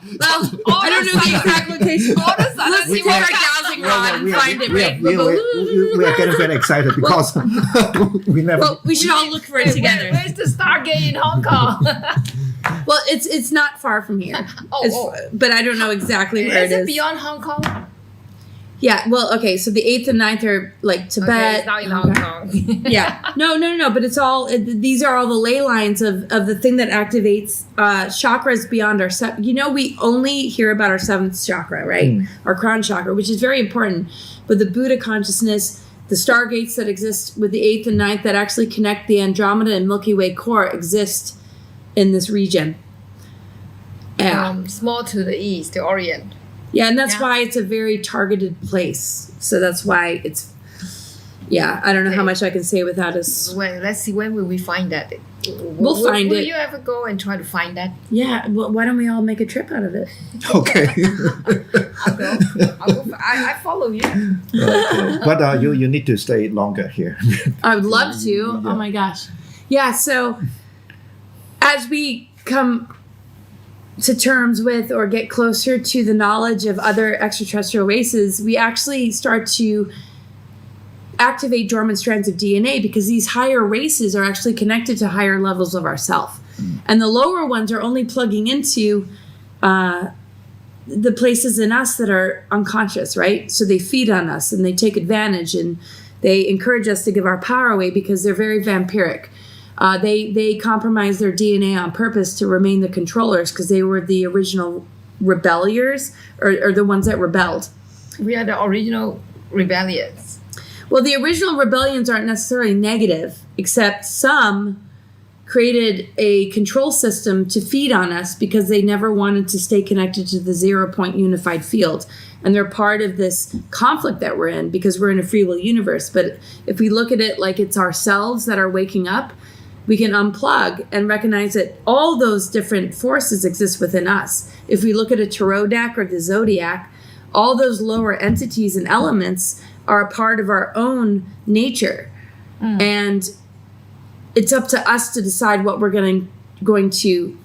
well, I don't know the exact location. All of a sudden, Let's see you what wake our up. dowsing rod and find it, right? We are getting very excited because we never. Well, we should all look for it together. Where's the Stargate in Hong Kong? Well, it's not far from here. Oh. But I don't know exactly where Is it it is. beyond Hong Kong? Yeah, well, okay, so the 8th and 9th are like Okay, Tibet. it's not in Hong Kong. Yeah. No, but it's all, these are all the ley lines of the thing that activates chakras beyond our, we only hear about our 7th chakra, right? Our crown chakra, which is very important. But the Buddha consciousness, the stargates that exist with the 8th and 9th that actually connect the Andromeda and Milky Way core exist in this region. Yeah. Small to the east, the Orient. Yeah, and that's Yeah. why it's a very targeted place. So that's why it's, I don't know how much I can say without us. Well, let's see, when will we find that? We'll find will it. you ever go and try to find that? Yeah, well, why don't we all make a trip out of it? Okay. I'll go. I follow you. Okay. But you need to stay longer here. I would love to. Oh my gosh. Yeah, so as we come to terms with or get closer to the knowledge of other extraterrestrial races, we actually start to activate dormant strands of DNA because these higher races are actually connected to higher levels of ourself. And the lower ones are only plugging into the places in us that are unconscious, right? So they feed on us and they take advantage and they encourage us to give our power away because they're very vampiric. They compromise their DNA on purpose to remain the controllers because they were the original rebelliers or the ones that rebelled. We are the original rebellions. Well, the original rebellions aren't necessarily negative, except some created a control system to feed on us because they never wanted to stay connected to the 0-point unified field. And they're part of this conflict that we're in because we're in a free will universe. But if we look at it like it's ourselves that are waking up, we can unplug and recognize that all those different forces exist within us. If we look at a tarot deck or the zodiac, all those lower entities and elements are a part of our own nature. And it's up to us to decide what we're going to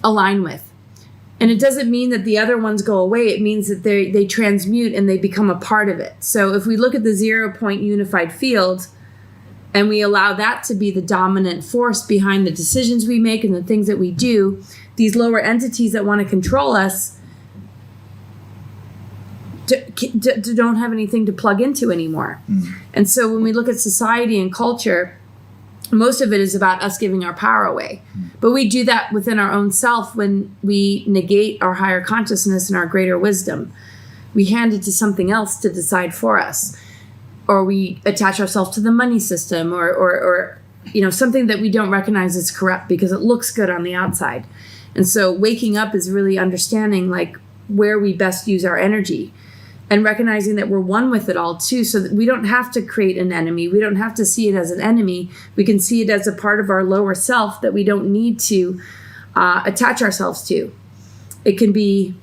align with. And it doesn't mean that the other ones go away. It means that they transmute and they become a part of it. So if we look at the 0-point unified field, and we allow that to be the dominant force behind the decisions we make and the things that we do, these lower entities that want to control us don't have anything to plug into anymore. And so when we look at society and culture, most of it is about us giving our power away. But we do that within our own self when we negate our higher consciousness and our greater wisdom. We hand it to something else to decide for us. Or we attach ourselves to the money system or something that we don't recognize as corrupt because it looks good on the outside. And so waking up is really understanding like where we best use our energy. and recognizing that we're one with it all too, so that we don't have to create an enemy. We don't have to see it as an enemy. We can see it as a part of our lower self that we don't need to attach ourselves to. It can be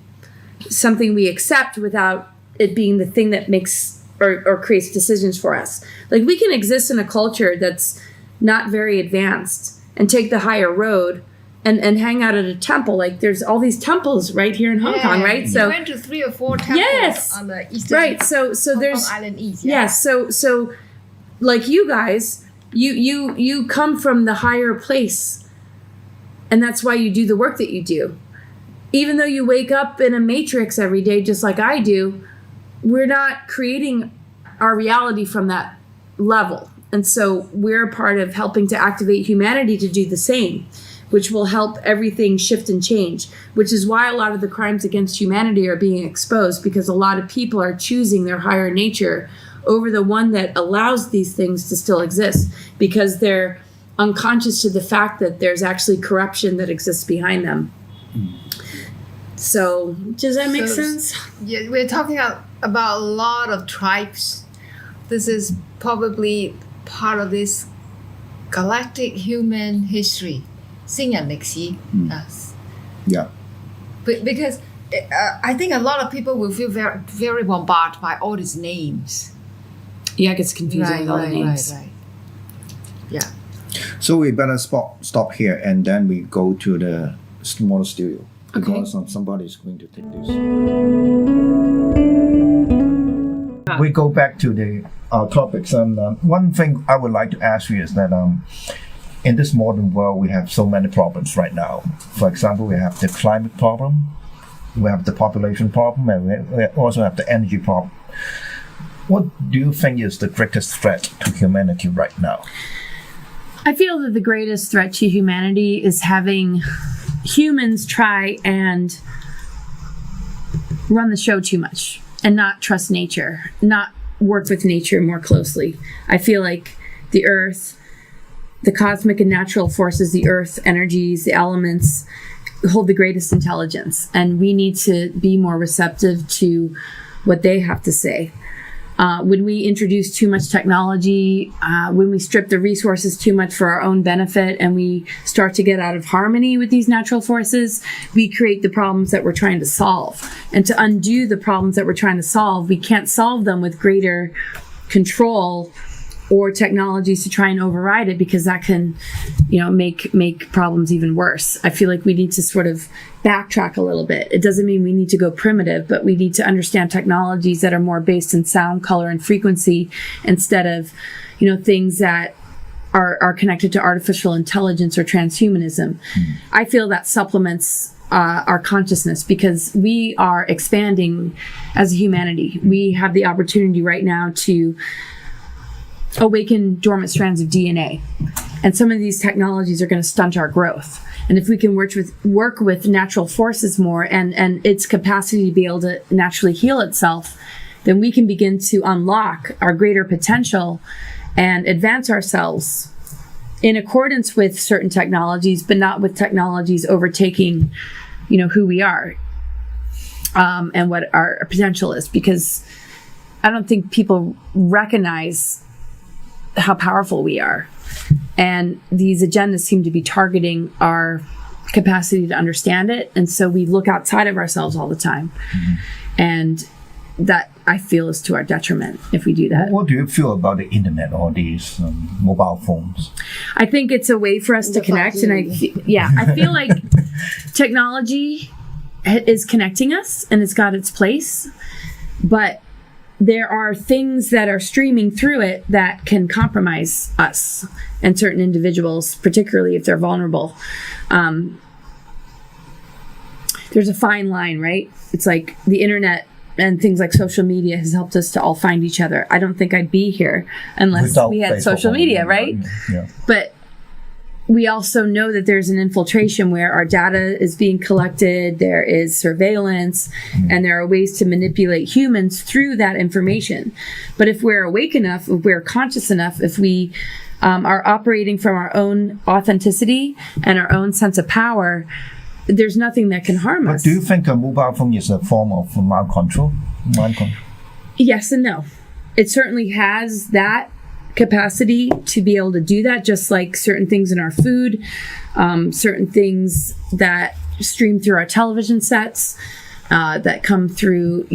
something we accept without it being the thing that makes or creates decisions for us. Like, we can exist in a culture that's not very advanced and take the higher road and hang out at a temple. Like, there's all these temples right here in Hong Kong, right? So we went to 3 or 4 temples on the eastern right. So there's Island East. So like you guys, you come from the higher place, and that's why you do the work that you do. Even though you wake up in a matrix every day, just like I do, we're not creating our reality from that level. And so we're a part of helping to activate humanity to do the same, which will help everything shift and change, which is why a lot of the crimes against humanity are being exposed, because a lot of people are choosing their higher nature over the one that allows these things to still exist, because they're unconscious to the fact that there's actually corruption that exists behind them. So, does that make sense? Yeah, we're talking about a lot of tribes. This is probably part of this galactic human history. 星人歷史. Yes. Yeah. Because I think a lot of people will feel very, very bombarded by all these names. Yeah, it gets confusing with all the names. Right. Yeah. So we better stop here, and then we go to the small studio. Okay. Because somebody is going to take this. We go back to our topics, and one thing I would like to ask you is that in this modern world, we have so many problems right now. For example, we have the climate problem, we have the population problem, and we also have the energy problem. What do you think is the greatest threat to humanity right now? I feel that the greatest threat to humanity is having humans try and run the show too much and not trust nature, not work with nature more closely. I feel like the earth, the cosmic and natural forces, the earth energies, the elements hold the greatest intelligence, and we need to be more receptive to what they have to say. When we introduce too much technology, when we strip the resources too much for our own benefit, and we start to get out of harmony with these natural forces, we create the problems that we're trying to solve. And to undo the problems that we're trying to solve, we can't solve them with greater control or technologies to try and override it, because that can, make problems even worse. I feel like we need to sort of backtrack a little bit. It doesn't mean we need to go primitive, but we need to understand technologies that are more based in sound, color, and frequency, instead of, things that are connected to artificial intelligence or transhumanism. I feel that supplements our consciousness, because we are expanding as a humanity. We have the opportunity right now to awaken dormant strands of DNA. And some of these technologies are going to stunt our growth. And if we can work with natural forces more and its capacity to be able to naturally heal itself, then we can begin to unlock our greater potential and advance ourselves in accordance with certain technologies, but not with technologies overtaking, who we are, and what our potential is. Because I don't think people recognize how powerful we are. And these agendas seem to be targeting our capacity to understand it. And so we look outside of ourselves all the time. And that, I feel, is to our detriment if we do that. What do you feel about the internet or these mobile phones? I think it's a way for us to connect. And I feel like technology is connecting us, and it's got its place. But there are things that are streaming through it that can compromise us and certain individuals, particularly if they're vulnerable. There's a fine line, right? It's like the internet and things like social media has helped us to all find each other. I don't think I'd be here unless we had social media, right? Yeah. But we also know that there's an infiltration where our data is being collected, there is surveillance, and there are ways to manipulate humans through that information. But if we're awake enough, if we're conscious enough, if we are operating from our own authenticity and our own sense of power, there's nothing that can harm us. But do you think a mobile phone is a form of mind control? Yes and no. It certainly has that capacity to be able to do that, just like certain things in our food, certain things that stream through our television sets, that come through,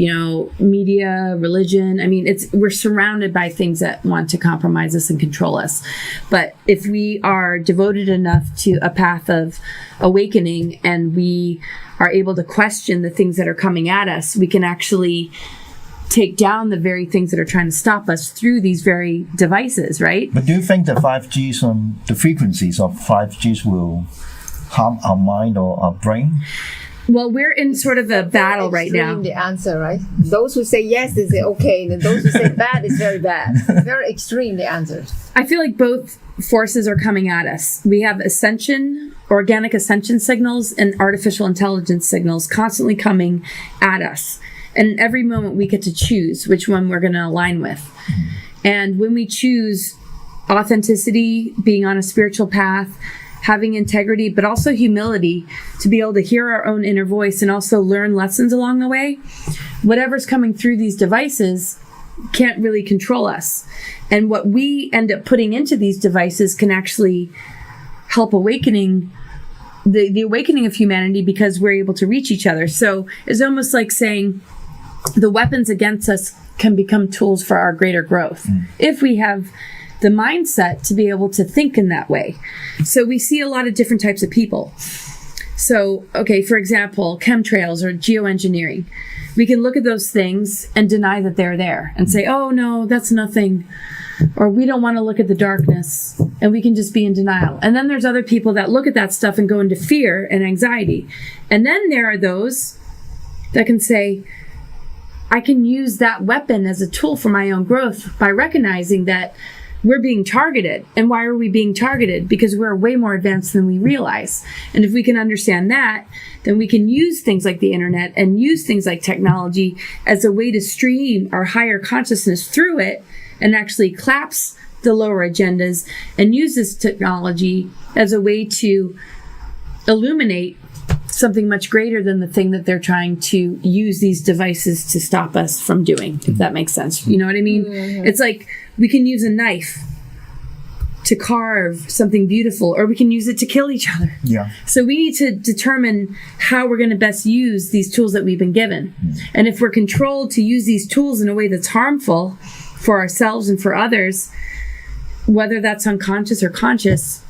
media, religion. I mean, we're surrounded by things that want to compromise us and control us. But if we are devoted enough to a path of awakening and we are able to question the things that are coming at us, we can actually take down the very things that are trying to stop us through these very devices, right? But do you think the 5Gs, the frequencies of 5Gs will harm our mind or our brain? Well, we're in sort of a battle right now. The answer, right? Those who say yes, they say okay, and those who say bad is very bad. Very extreme, the answers. I feel like both forces are coming at us. We have organic ascension signals and artificial intelligence signals constantly coming at us. And every moment we get to choose which one we're going to align with. And when we choose authenticity, being on a spiritual path, having integrity, but also humility to be able to hear our own inner voice and also learn lessons along the way, whatever's coming through these devices can't really control us. And what we end up putting into these devices can actually help awakening the awakening of humanity, because we're able to reach each other. So it's almost like saying the weapons against us can become tools for our greater growth if we have the mindset to be able to think in that way. So we see a lot of different types of people. So, okay, for example, chemtrails or geoengineering. We can look at those things and deny that they're there and say, oh no, that's nothing. Or we don't want to look at the darkness, and we can just be in denial. And then there's other people that look at that stuff and go into fear and anxiety. And then there are those that can say, I can use that weapon as a tool for my own growth by recognizing that we're being targeted. And why are we being targeted? Because we're way more advanced than we realize. And if we can understand that, then we can use things like the internet and use things like technology as a way to stream our higher consciousness through it and actually collapse the lower agendas and use this technology as a way to illuminate something much greater than the thing that they're trying to use these devices to stop us from doing, if that makes sense. You know what I mean? Mm-hmm. It's like we can use a knife to carve something beautiful, or we can use it to kill each other. Yeah. So we need to determine how we're going to best use these tools that we've been given. And if we're controlled to use these tools in a way that's harmful for ourselves and for others, whether that's unconscious or conscious,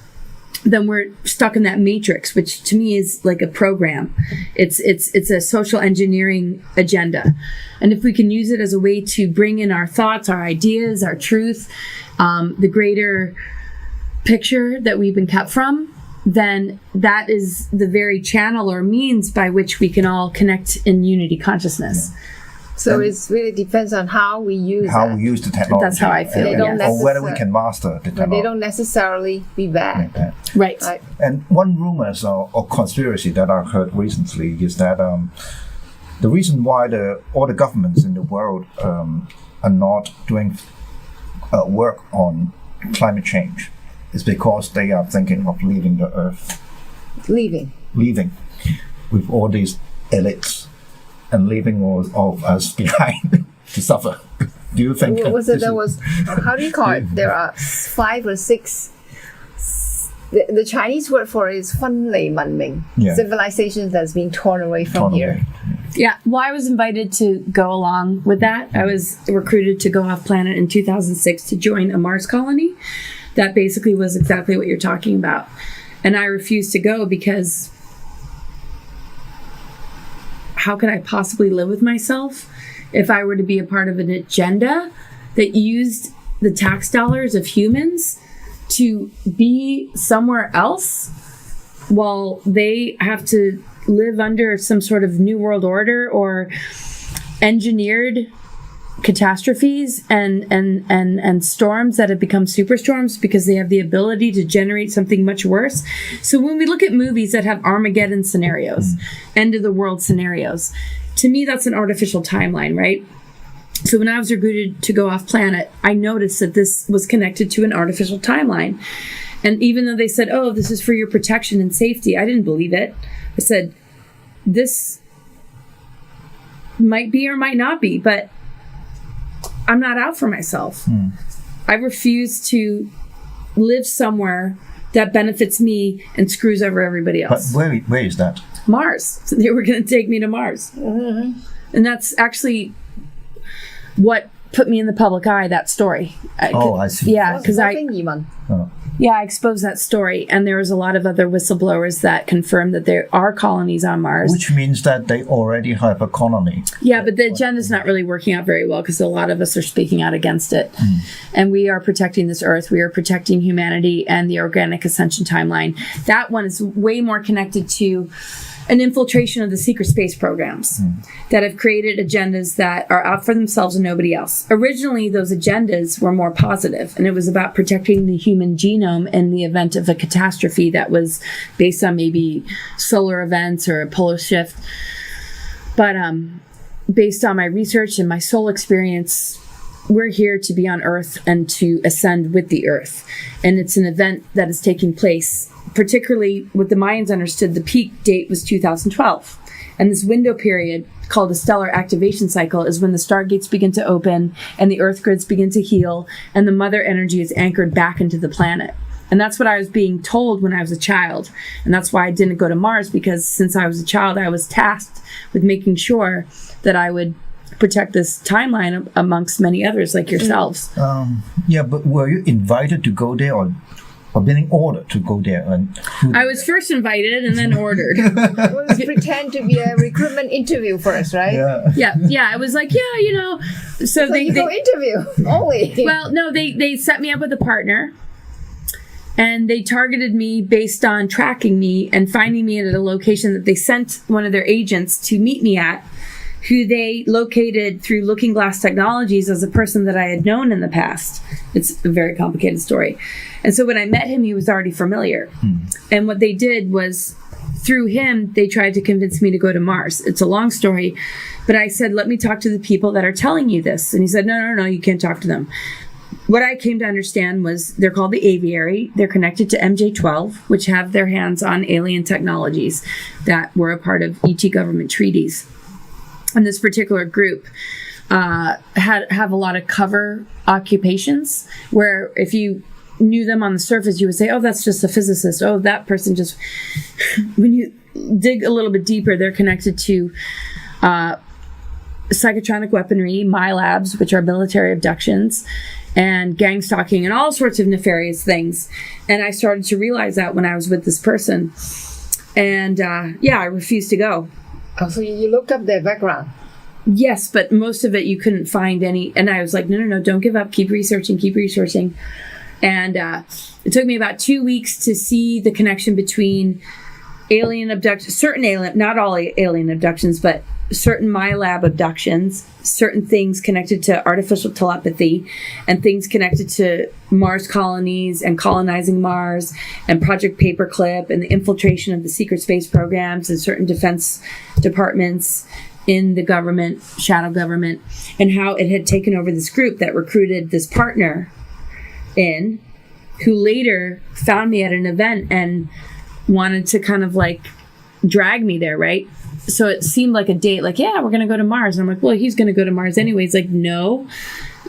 then we're stuck in that matrix, which to me is like a program. It's a social engineering agenda. And if we can use it as a way to bring in our thoughts, our ideas, our truth, the greater picture that we've been kept from, then that is the very channel or means by which we can all connect in unity consciousness. Yeah. So it really depends on how we use we use the technology. That's how I feel. Or whether we can master the technology. But they don't necessarily be bad. Right. And one rumor or conspiracy that I heard recently is that the reason why all the governments in the world are not doing work on climate change is because they are thinking of leaving the Earth. Leaving with all these elites and leaving all of us behind to suffer. Do you think how do you call it? There are 5 or 6. The Chinese word for it is 分離文明, civilizations that's being torn away from here. Yeah, well, I was invited to go along with that. I was recruited to go off planet in 2006 to join a Mars colony. That basically was exactly what you're talking about. And I refused to go because how could I possibly live with myself if I were to be a part of an agenda that used the tax dollars of humans to be somewhere else while they have to live under some sort of new world order or engineered catastrophes and storms that have become superstorms because they have the ability to generate something much worse. So when we look at movies that have Armageddon scenarios, end of the world scenarios, to me that's an artificial timeline, right? So when I was recruited to go off planet, I noticed that this was connected to an artificial timeline. And even though they said, oh, this is for your protection and safety, I didn't believe it. I said, this might be or might not be, but I'm not out for myself. I refuse to live somewhere that benefits me and screws over everybody But else. where is that? Mars. So they were going to take me to Mars. And that's actually what put me in the public eye, that story. I see. Yeah, because I exposed that story, and there was a lot of other whistleblowers that confirmed that there are colonies on Mars. Which means that they already have a colony. Yeah, but the agenda's not really working out very well because a lot of us are speaking out against it. And we are protecting this Earth. We are protecting humanity and the organic ascension timeline. That one is way more connected to an infiltration of the secret space programs that have created agendas that are out for themselves and nobody else. Originally, those agendas were more positive, and it was about protecting the human genome in the event of a catastrophe that was based on maybe solar events or a polar shift. But based on my research and my soul experience, we're here to be on Earth and to ascend with the Earth. And it's an event that is taking place, particularly what the Mayans understood the peak date was 2012. And this window period called the stellar activation cycle is when the stargates begin to open and the Earth grids begin to heal and the mother energy is anchored back into the planet. And that's what I was being told when I was a child. And that's why I didn't go to Mars, because since I was a child, I was tasked with making sure that I would protect this timeline amongst many others like yourselves. But were you invited to go there or being ordered to go there? I was first invited and then ordered. Well, pretend to be a recruitment interview first, right? Yeah. I was like, So they go interview only. Well, no, they set me up with a partner. And they targeted me based on tracking me and finding me at a location that they sent one of their agents to meet me at, who they located through Looking Glass Technologies as a person that I had known in the past. It's a very complicated story. And so when I met him, he was already familiar. And what they did was, through him, they tried to convince me to go to Mars. It's a long story, but I said, let me talk to the people that are telling you this. And he said, no, you can't talk to them. What I came to understand was they're called the Aviary. They're connected to MJ-12, which have their hands on alien technologies that were a part of ET government treaties. And this particular group have a lot of cover occupations where if you knew them on the surface, you would say, oh, that's just a physicist. Oh, that person just... When you dig a little bit deeper, they're connected to psychotronic weaponry, MyLabs, which are military abductions, and gang stalking, and all sorts of nefarious things. And I started to realize that when I was with this person. And I refused to go. Oh, so you looked up their background? Yes, but most of it you couldn't find any. And I was like, no, don't give up. Keep researching. And it took me about 2 weeks to see the connection between alien abductions, not all alien abductions, but certain MyLab abductions, certain things connected to artificial telepathy, and things connected to Mars colonies and colonizing Mars, and Project Paperclip, and the infiltration of the secret space programs and certain defense departments in the government, shadow government, and how it had taken over this group that recruited this partner in, who later found me at an event and wanted to kind of like drag me there, right? So it seemed like a date, like, yeah, we're going to go to Mars. And I'm like, well, he's going to go to Mars anyway. He's like, no.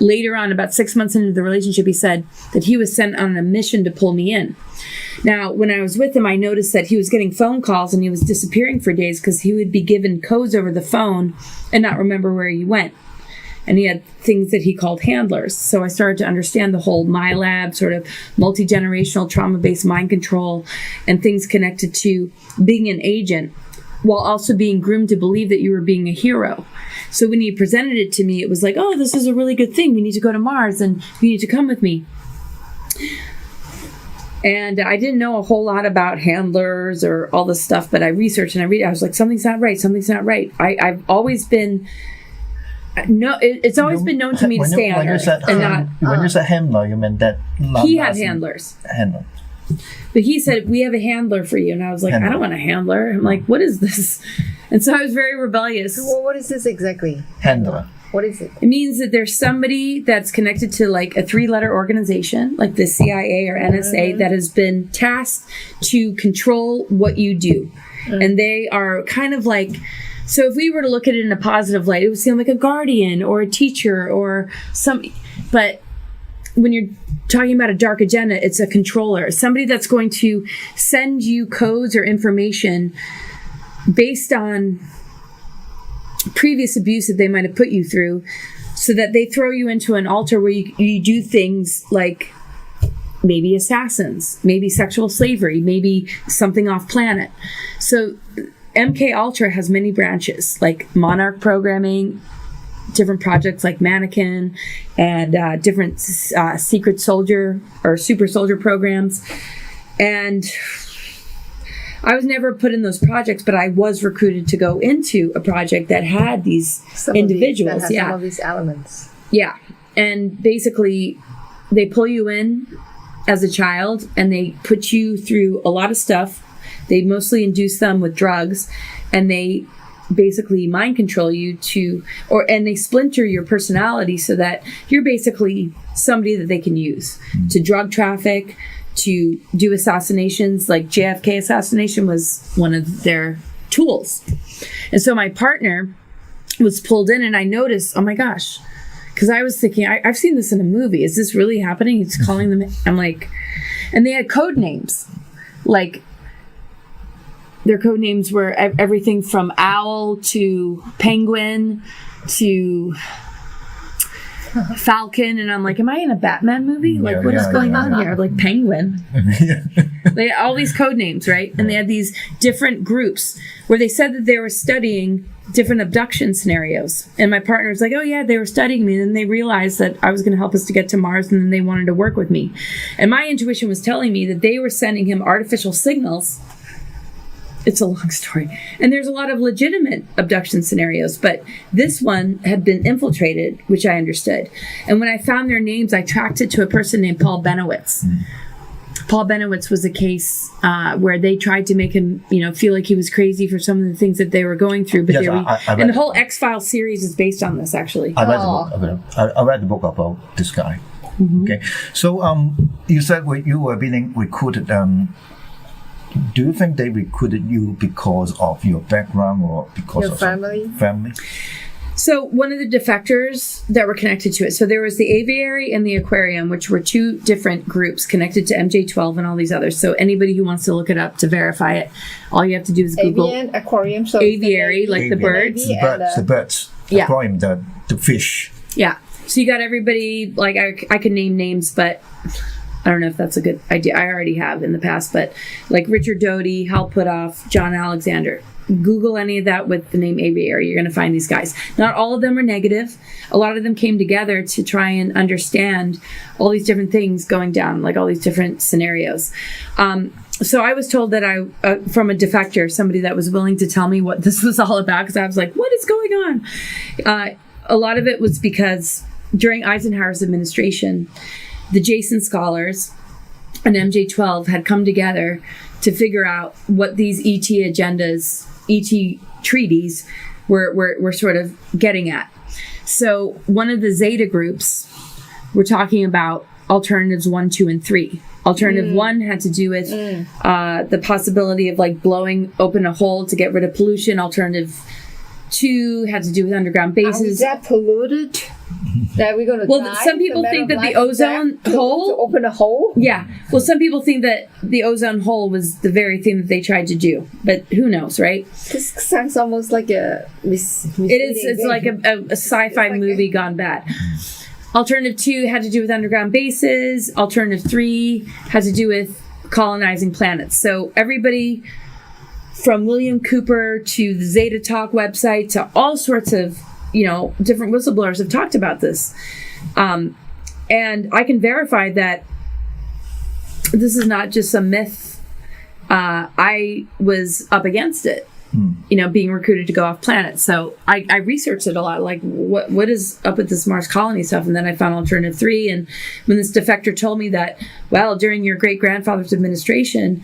Later on, about 6 months into the relationship, he said that he was sent on a mission to pull me in. Now, when I was with him, I noticed that he was getting phone calls and he was disappearing for days because he would be given codes over the phone and not remember where he went. And he had things that he called handlers. So I started to understand the whole MyLab, sort of multi-generational trauma-based mind control, and things connected to being an agent, while also being groomed to believe that you were being a hero. So when he presented it to me, it was like, oh, this is a really good thing. We need to go to Mars and you need to come with me. And I didn't know a whole lot about handlers or all this stuff, but I researched and I was like, something's not right. I've always been... No, it's always been known to me to stay on Earth. When you said handler, you meant that... He had handlers. But he said, we have a handler for you. And I was like, I don't want a handler. I'm like, what is this? And so I was very rebellious. Well, what is this exactly? Handler. What is it? It means that there's somebody that's connected to like a 3-letter organization, like the CIA or NSA, that has been tasked to control what you do. And they are kind of like So if we were to look at it in a positive light, it would seem like a guardian or a teacher or but when you're talking about a dark agenda, it's a controller, somebody that's going to send you codes or information based on previous abuse that they might have put you through, so that they throw you into an altar where you do things like maybe assassins, maybe sexual slavery, maybe something off planet. So MK Ultra has many branches, like Monarch programming, different projects like Mannequin, and different secret soldier or super soldier programs. And I was never put in those projects, but I was recruited to go into a project that had these individuals. That has some of these elements. Yeah. And basically, they pull you in as a child and they put you through a lot of stuff. They mostly induce them with drugs, and they basically mind control you and they splinter your personality so that you're basically somebody that they can use to drug traffic, to do assassinations. Like JFK assassination was one of their tools. And so my partner was pulled in, and I noticed, oh my gosh, because I was thinking, I've seen this in a movie. Is this really happening? He's calling them. I'm like, and they had code names. Like, their code names were everything from owl to penguin to Falcon. And I'm like, am I in a Batman movie? Like, what is going on here? Like, penguin. They had all these code names, right? And they had these different groups where they said that they were studying different abduction scenarios. And my partner was like, oh yeah, they were studying me. And then they realized that I was going to help us to get to Mars, and then they wanted to work with me. And my intuition was telling me that they were sending him artificial signals. It's a long story. And there's a lot of legitimate abduction scenarios, but this one had been infiltrated, which I understood. And when I found their names, I tracked it to a person named Paul Benowitz. Paul Benowitz was a case where they tried to make him, feel like he was crazy for some of the things that they were going through. But and the whole X-Files series is based on this, actually. I read the book about this guy. Mm-hmm. Okay, so you said you were being recruited. Do you think they recruited you because of your background or because of family? So one of the defectors that were connected to it. So there was the aviary and the aquarium, which were two different groups connected to MJ12 and all these others. So anybody who wants to look it up to verify it, all you have to do is Google Avian, aquarium. So aviary, like the birds. The birds. Yeah. Aquarium, the fish. Yeah. So you got everybody, like I could name names, but I don't know if that's a good idea. I already have in the past, but like Richard Doty, Hal Puthoff, John Alexander. Google any of that with the name aviary. You're going to find these guys. Not all of them are negative. A lot of them came together to try and understand all these different things going down, like all these different scenarios. So I was told that from a defector, somebody that was willing to tell me what this was all about, because I was like, what is going on? A lot of it was because during Eisenhower's administration, the Jason scholars and MJ12 had come together to figure out what these ET agendas, ET treaties were sort of getting at. So one of the Zeta groups were talking about alternatives 1, 2, and 3. Alternative 1 had to do with the possibility of like blowing open a hole to get rid of pollution. Alternative 2 had to do with underground bases. Is that polluted? That we're going to die? Some people think that the ozone hole... To open a hole? Yeah. Well, some people think that the ozone hole was the very thing that they tried to do. But who knows, right? This sounds almost like a... It is. It's like a sci-fi movie gone bad. Alternative 2 had to do with underground bases. Alternative 3 had to do with colonizing planets. So everybody from William Cooper to the Zeta Talk website to all sorts of different whistleblowers have talked about this. And I can verify that this is not just a myth. I was up against it, being recruited to go off planet. So I researched it a lot, like what is up with this Mars colony stuff? And then I found alternative 3. And when this defector told me that, well, during your great-grandfather's administration,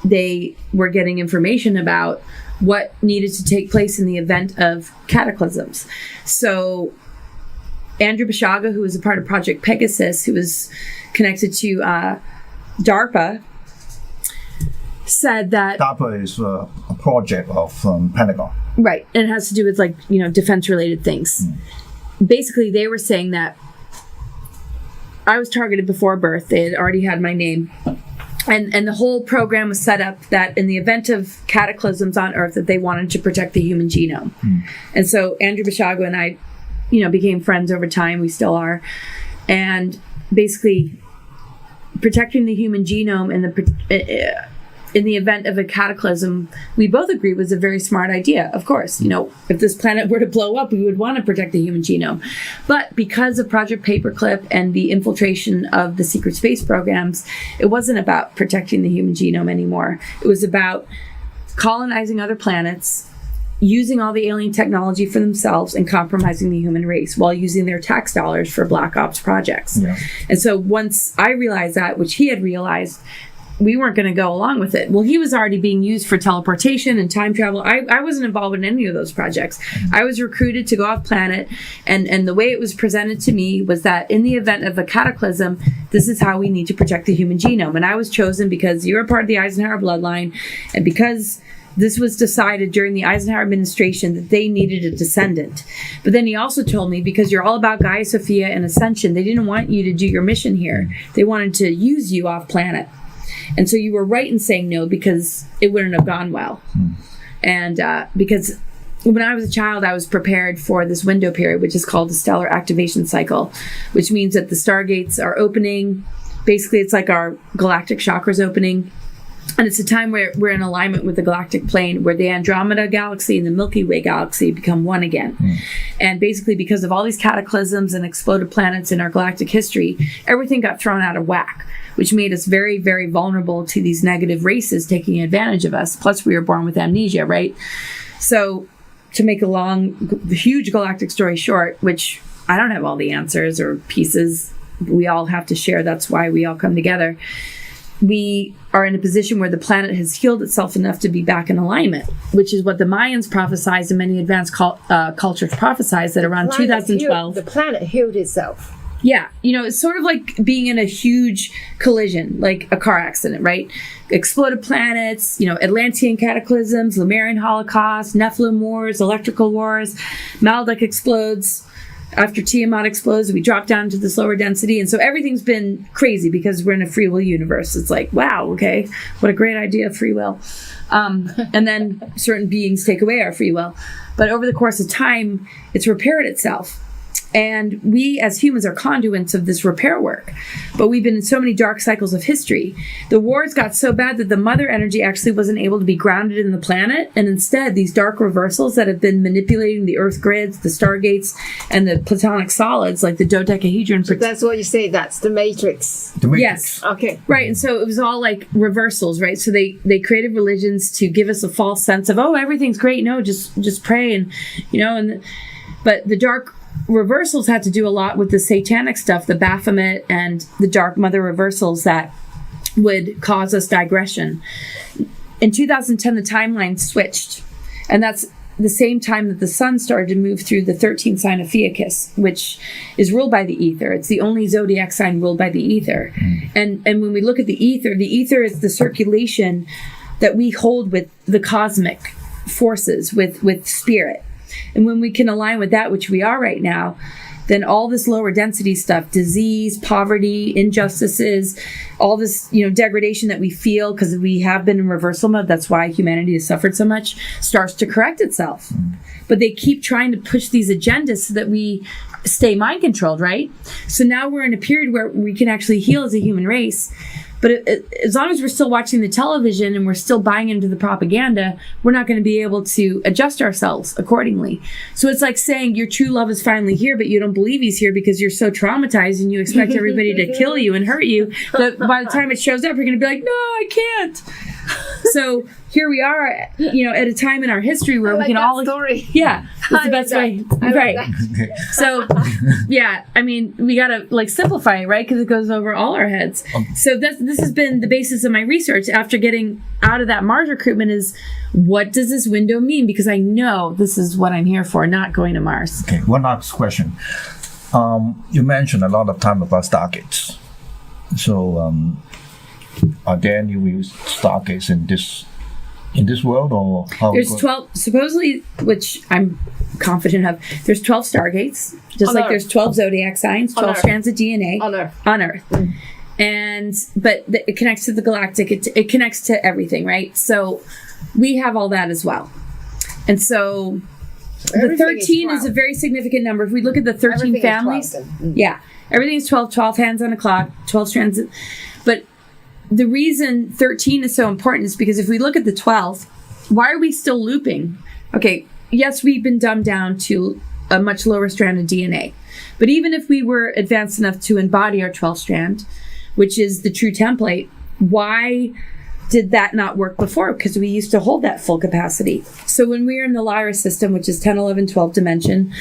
they were getting information about what needed to take place in the event of cataclysms. So Andrew Bashaga, who was a part of Project Pegasus, who was connected to DARPA, said that DARPA is a project of Pentagon. right, and it has to do with like defense related things. Basically, they were saying that I was targeted before birth. They had already had my name. And the whole program was set up that in the event of cataclysms on Earth, that they wanted to protect the human genome. And so Andrew Bishagwa and I, became friends over time. We still are. And basically protecting the human genome in the event of a cataclysm, we both agreed was a very smart idea. Of course, if this planet were to blow up, we would want to protect the human genome. But because of Project Paperclip and the infiltration of the secret space programs, it wasn't about protecting the human genome anymore. It was about colonizing other planets, using all the alien technology for themselves, and compromising the human race while using their tax dollars for black ops projects. Yeah. And so once I realized that, which he had realized, we weren't going to go along with it. Well, he was already being used for teleportation and time travel. I wasn't involved in any of those projects. I was recruited to go off planet, and the way it was presented to me was that in the event of a cataclysm, this is how we need to protect the human genome. And I was chosen because you're a part of the Eisenhower bloodline, and because this was decided during the Eisenhower administration that they needed a descendant. But then he also told me, because you're all about Gaia Sophia and Ascension, they didn't want you to do your mission here. They wanted to use you off planet. And so you were right in saying no, because it wouldn't have gone well. And because when I was a child, I was prepared for this window period, which is called the stellar activation cycle, which means that the stargates are opening. Basically, it's like our galactic chakras opening. And it's a time where we're in alignment with the galactic plane, where the Andromeda galaxy and the Milky Way galaxy become one again. And basically, because of all these cataclysms and exploded planets in our galactic history, everything got thrown out of whack, which made us very, very vulnerable to these negative races taking advantage of us. Plus, we were born with amnesia, right? So to make a huge galactic story short, which I don't have all the answers or pieces, we all have to share. That's why we all come together. We are in a position where the planet has healed itself enough to be back in alignment, which is what the Mayans prophesized and many advanced cultures prophesized, that around 2012... The planet healed itself. Yeah. It's sort of like being in a huge collision, like a car accident, right? Exploded planets, Atlantean cataclysms, Lemurian Holocaust, Nephilim wars, electrical wars, Maldek explodes. After Tiamat explodes, we drop down to this lower density. And so everything's been crazy because we're in a free will universe. It's like, wow, okay, what a great idea, free will. And then certain beings take away our free will. But over the course of time, it's repaired itself. And we as humans are conduits of this repair work. But we've been in so many dark cycles of history. The wars got so bad that the mother energy actually wasn't able to be grounded in the planet. And instead, these dark reversals that have been manipulating the Earth grids, the stargates, and the platonic solids, like the dodecahedron. So that's what you say, that's the matrix. The matrix. Yes. Okay. Right. And so it was all like reversals, right? So they created religions to give us a false sense of, oh, everything's great. No, just pray. And, but the dark reversals had to do a lot with the satanic stuff, the Baphomet and the Dark Mother reversals that would cause us digression. In 2010, the timeline switched, and that's the same time that the sun started to move through the 13th sign of Fiacus, which is ruled by the ether. It's the only zodiac sign ruled by the ether. And when we look at the ether is the circulation that we hold with the cosmic forces, with spirit. And when we can align with that, which we are right now, then all this lower density stuff, disease, poverty, injustices, all this, degradation that we feel because we have been in reversal mode, that's why humanity has suffered so much, starts to correct itself. But they keep trying to push these agendas so that we stay mind controlled, right? So now we're in a period where we can actually heal as a human race. But as long as we're still watching the television and we're still buying into the propaganda, we're not going to be able to adjust ourselves accordingly. So it's like saying your true love is finally here, but you don't believe he's here because you're so traumatized and you expect everybody to kill you and hurt you. That by the time it shows up, you're going to be like, no, I can't. So here we are, at a time in our history where we can all... story. Yeah, that's the best way. Right. So, yeah, I mean, we got to simplify it, right? Because it goes over all our heads. So this has been the basis of my research after getting out of that Mars recruitment is, what does this window mean? Because I know this is what I'm here for, not going to Mars. Okay, one last question. You mentioned a lot of time about stargates. So are there any real stargates in this world, or how? There's 12 supposedly, which I'm confident of. There's 12 stargates, just On like Earth. there's 12 zodiac signs, 12 Earth. strands of DNA On Earth. on Earth. But it connects to the galactic. It connects to everything, right? So we have all that as well. And so the Everything is 13 is a 12. very significant number. If we look at the 13 Everything is families, 12 then. yeah, everything is 12 hands on a clock, 12 strands. But the reason 13 is so important is because if we look at the 12, why are we still looping? Okay, yes, we've been dumbed down to a much lower strand of DNA. But even if we were advanced enough to embody our 12 strand, which is the true template, why did that not work before? Because we used to hold that full capacity. So when we were in the Lyra system, which is 10, 11, 12 dimension,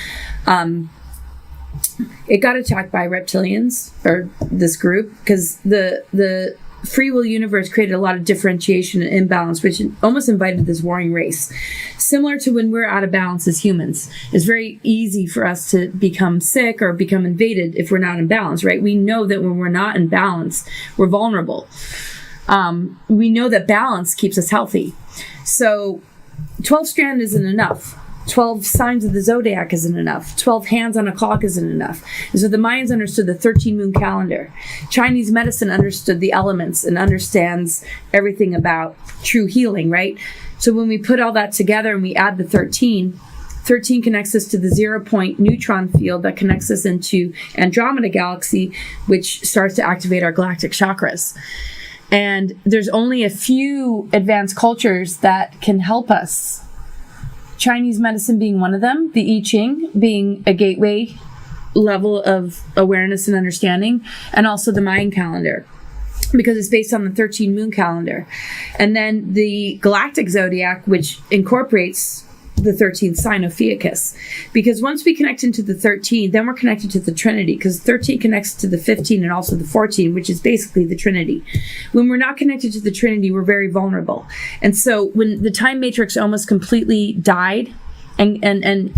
it got attacked by reptilians, or this group, because the free will universe created a lot of differentiation and imbalance, which almost invited this warring race. Similar to when we're out of balance as humans. It's very easy for us to become sick or become invaded if we're not in balance, right? We know that when we're not in balance, we're vulnerable. We know that balance keeps us healthy. So 12 strand isn't enough. 12 signs of the zodiac isn't enough. 12 hands on a clock isn't enough. And so the Mayans understood the 13 moon calendar. Chinese medicine understood the elements and understands everything about true healing, right? So when we put all that together and we add the 13 connects us to the 0 point neutron field that connects us into Andromeda galaxy, which starts to activate our galactic chakras. And there's only a few advanced cultures that can help us. Chinese medicine being one of them, the I Ching being a gateway level of awareness and understanding, and also the Mayan calendar, because it's based on the 13 moon calendar. And then the galactic zodiac, which incorporates the 13th sign of Ophiuchus. Because once we connect into the 13, then we're connected to the Trinity, because 13 connects to the 15 and also the 14, which is basically the Trinity. When we're not connected to the Trinity, we're very vulnerable. And so when the time matrix almost completely died and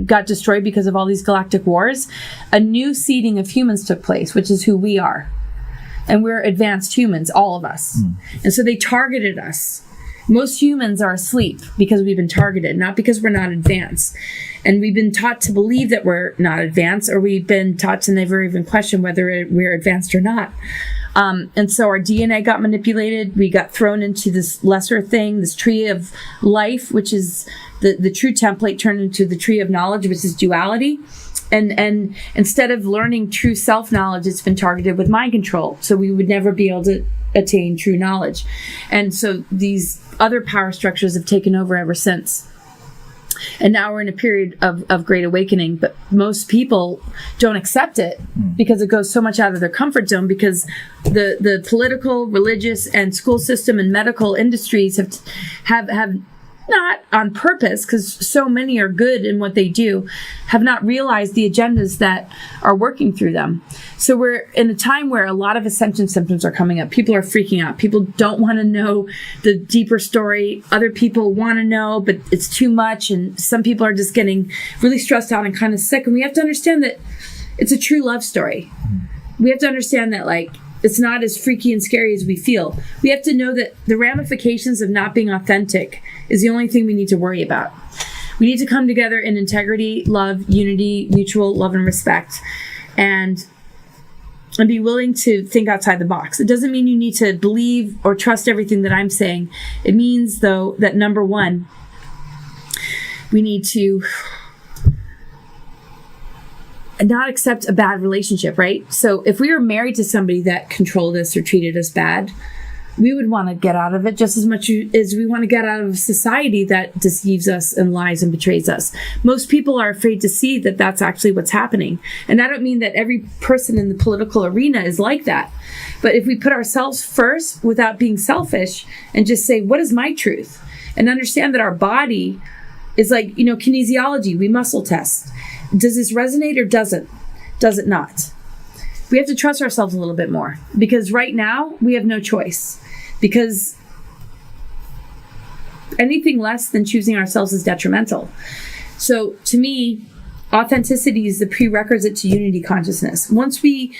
got destroyed because of all these galactic wars, a new seeding of humans took place, which is who we are. And we're advanced humans, all of us. And so they targeted us. Most humans are asleep because we've been targeted, not because we're not advanced. And we've been taught to believe that we're not advanced, or we've been taught to never even question whether we're advanced or not. And so our DNA got manipulated. We got thrown into this lesser thing, this tree of life, which is the true template, turned into the tree of knowledge, which is duality. And instead of learning true self-knowledge, it's been targeted with mind control. So we would never be able to attain true knowledge. And so these other power structures have taken over ever since. And now we're in a period of great awakening, but most people don't accept it because it goes so much out of their comfort zone, because the political, religious, and school system and medical industries have not on purpose, because so many are good in what they do, have not realized the agendas that are working through them. So we're in a time where a lot of ascension symptoms are coming up. People are freaking out. People don't want to know the deeper story. Other people want to know, but it's too much. And some people are just getting really stressed out and kind of sick. And we have to understand that it's a true love story. We have to understand that, like, it's not as freaky and scary as we feel. We have to know that the ramifications of not being authentic is the only thing we need to worry about. We need to come together in integrity, love, unity, mutual love and respect, and be willing to think outside the box. It doesn't mean you need to believe or trust everything that I'm saying. It means, though, that number one, we need to not accept a bad relationship, right? So if we were married to somebody that controlled us or treated us bad, we would want to get out of it just as much as we want to get out of a society that deceives us and lies and betrays us. Most people are afraid to see that that's actually what's happening. And I don't mean that every person in the political arena is like that. But if we put ourselves first without being selfish and just say, what is my truth? And understand that our body is like, kinesiology, we muscle test. Does this resonate or does it not? We have to trust ourselves a little bit more, because right now we have no choice, because anything less than choosing ourselves is detrimental. So to me, authenticity is the prerequisite to unity consciousness. Once we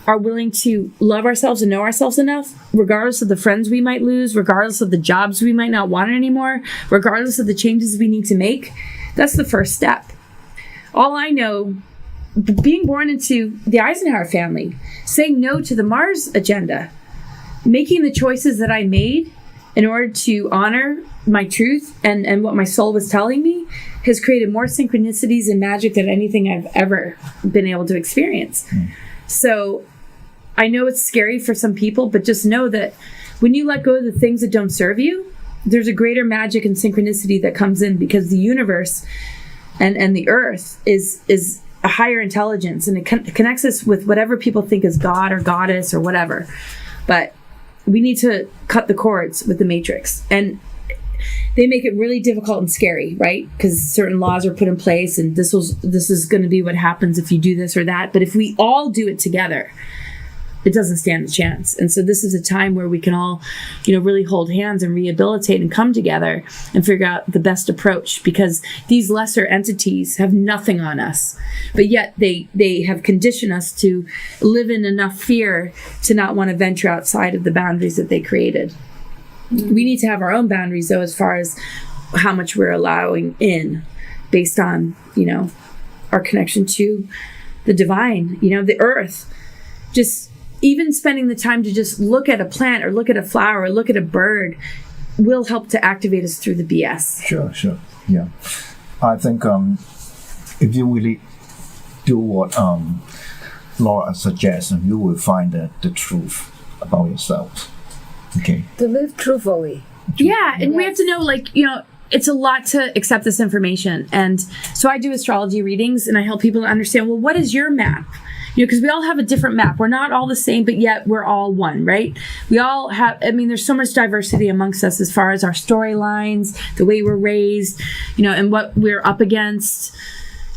are willing to love ourselves and know ourselves enough, regardless of the friends we might lose, regardless of the jobs we might not want anymore, regardless of the changes we need to make, that's the first step. All I know, being born into the Eisenhower family, saying no to the Mars agenda, making the choices that I made in order to honor my truth and what my soul was telling me, has created more synchronicities and magic than anything I've ever been able to experience. So I know it's scary for some people, but just know that when you let go of the things that don't serve you, there's a greater magic and synchronicity that comes in, because the universe and the earth is a higher intelligence, and it connects us with whatever people think is God or goddess or whatever. But we need to cut the cords with the matrix. And they make it really difficult and scary, right? Because certain laws are put in place, and this is going to be what happens if you do this or that. But if we all do it together, it doesn't stand a chance. And so this is a time where we can all, really hold hands and rehabilitate and come together and figure out the best approach, because these lesser entities have nothing on us, but yet they have conditioned us to live in enough fear to not want to venture outside of the boundaries that they created. We need to have our own boundaries, though, as far as how much we're allowing in, based on, our connection to the divine, the earth. Just even spending the time to just look at a plant or look at a flower or look at a bird will help to activate us through the BS. Sure. Yeah. I think if you really do what Laura suggests, you will find the truth about yourself. Okay. To live truthfully. Yeah, and we have to know, it's a lot to accept this information. And so I do astrology readings, and I help people to understand, well, what is your map? Because we all have a different map. We're not all the same, but yet we're all one, right? We all have, there's so much diversity amongst us as far as our storylines, the way we're raised, and what we're up against.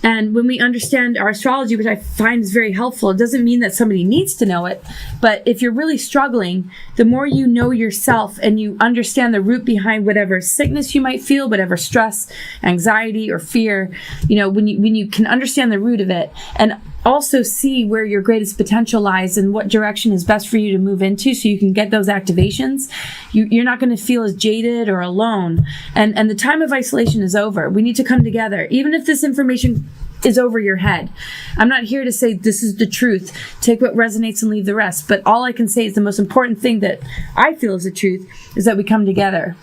And when we understand our astrology, which I find is very helpful, it doesn't mean that somebody needs to know it. But if you're really struggling, the more you know yourself and you understand the root behind whatever sickness you might feel, whatever stress, anxiety, or fear, when you can understand the root of it and also see where your greatest potential lies and what direction is best for you to move into, so you can get those activations, you're not going to feel as jaded or alone. And the time of isolation is over. We need to come together. Even if this information is over your head, I'm not here to say this is the truth. Take what resonates and leave the rest. But all I can say is the most important thing that I feel is the truth is that we come together.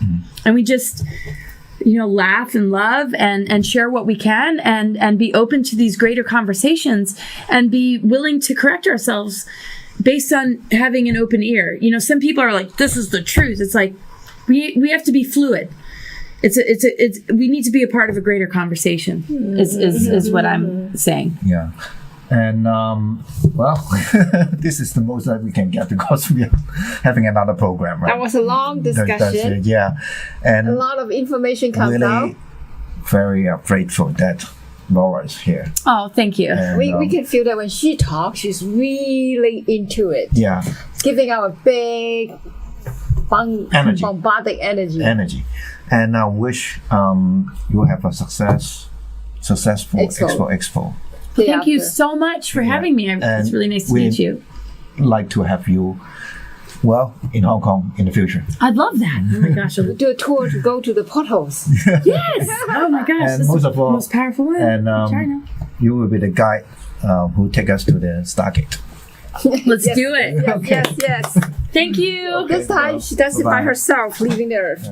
And we just laugh and love and share what we can and be open to these greater conversations and be willing to correct ourselves based on having an open ear. Some people are like, this is the truth. It's like, we have to be fluid. We need to be a part of a greater conversation is what I'm saying. Yeah. And this is the most that we can get, because we are having another program, right? That was a long discussion. Yeah. And a lot of information comes really out. Very grateful that Laura is here. Oh, thank you. And, We can feel that when she talks, she's really into it. Yeah. Giving out a big bombarding energy. And I wish you will have a successful expo. Thank you so much for having me. It's really nice to meet you. Like to have you, in Hong Kong in the future. I'd love that. Oh my gosh. We'll do a tour to go to the potholes. Yes. Oh my gosh. And This most is of the all, most powerful one in China. You will be the guide who take us to the Stargate. Let's do it. Yes. Thank you. This time she does it by Bye-bye. herself, leaving the earth.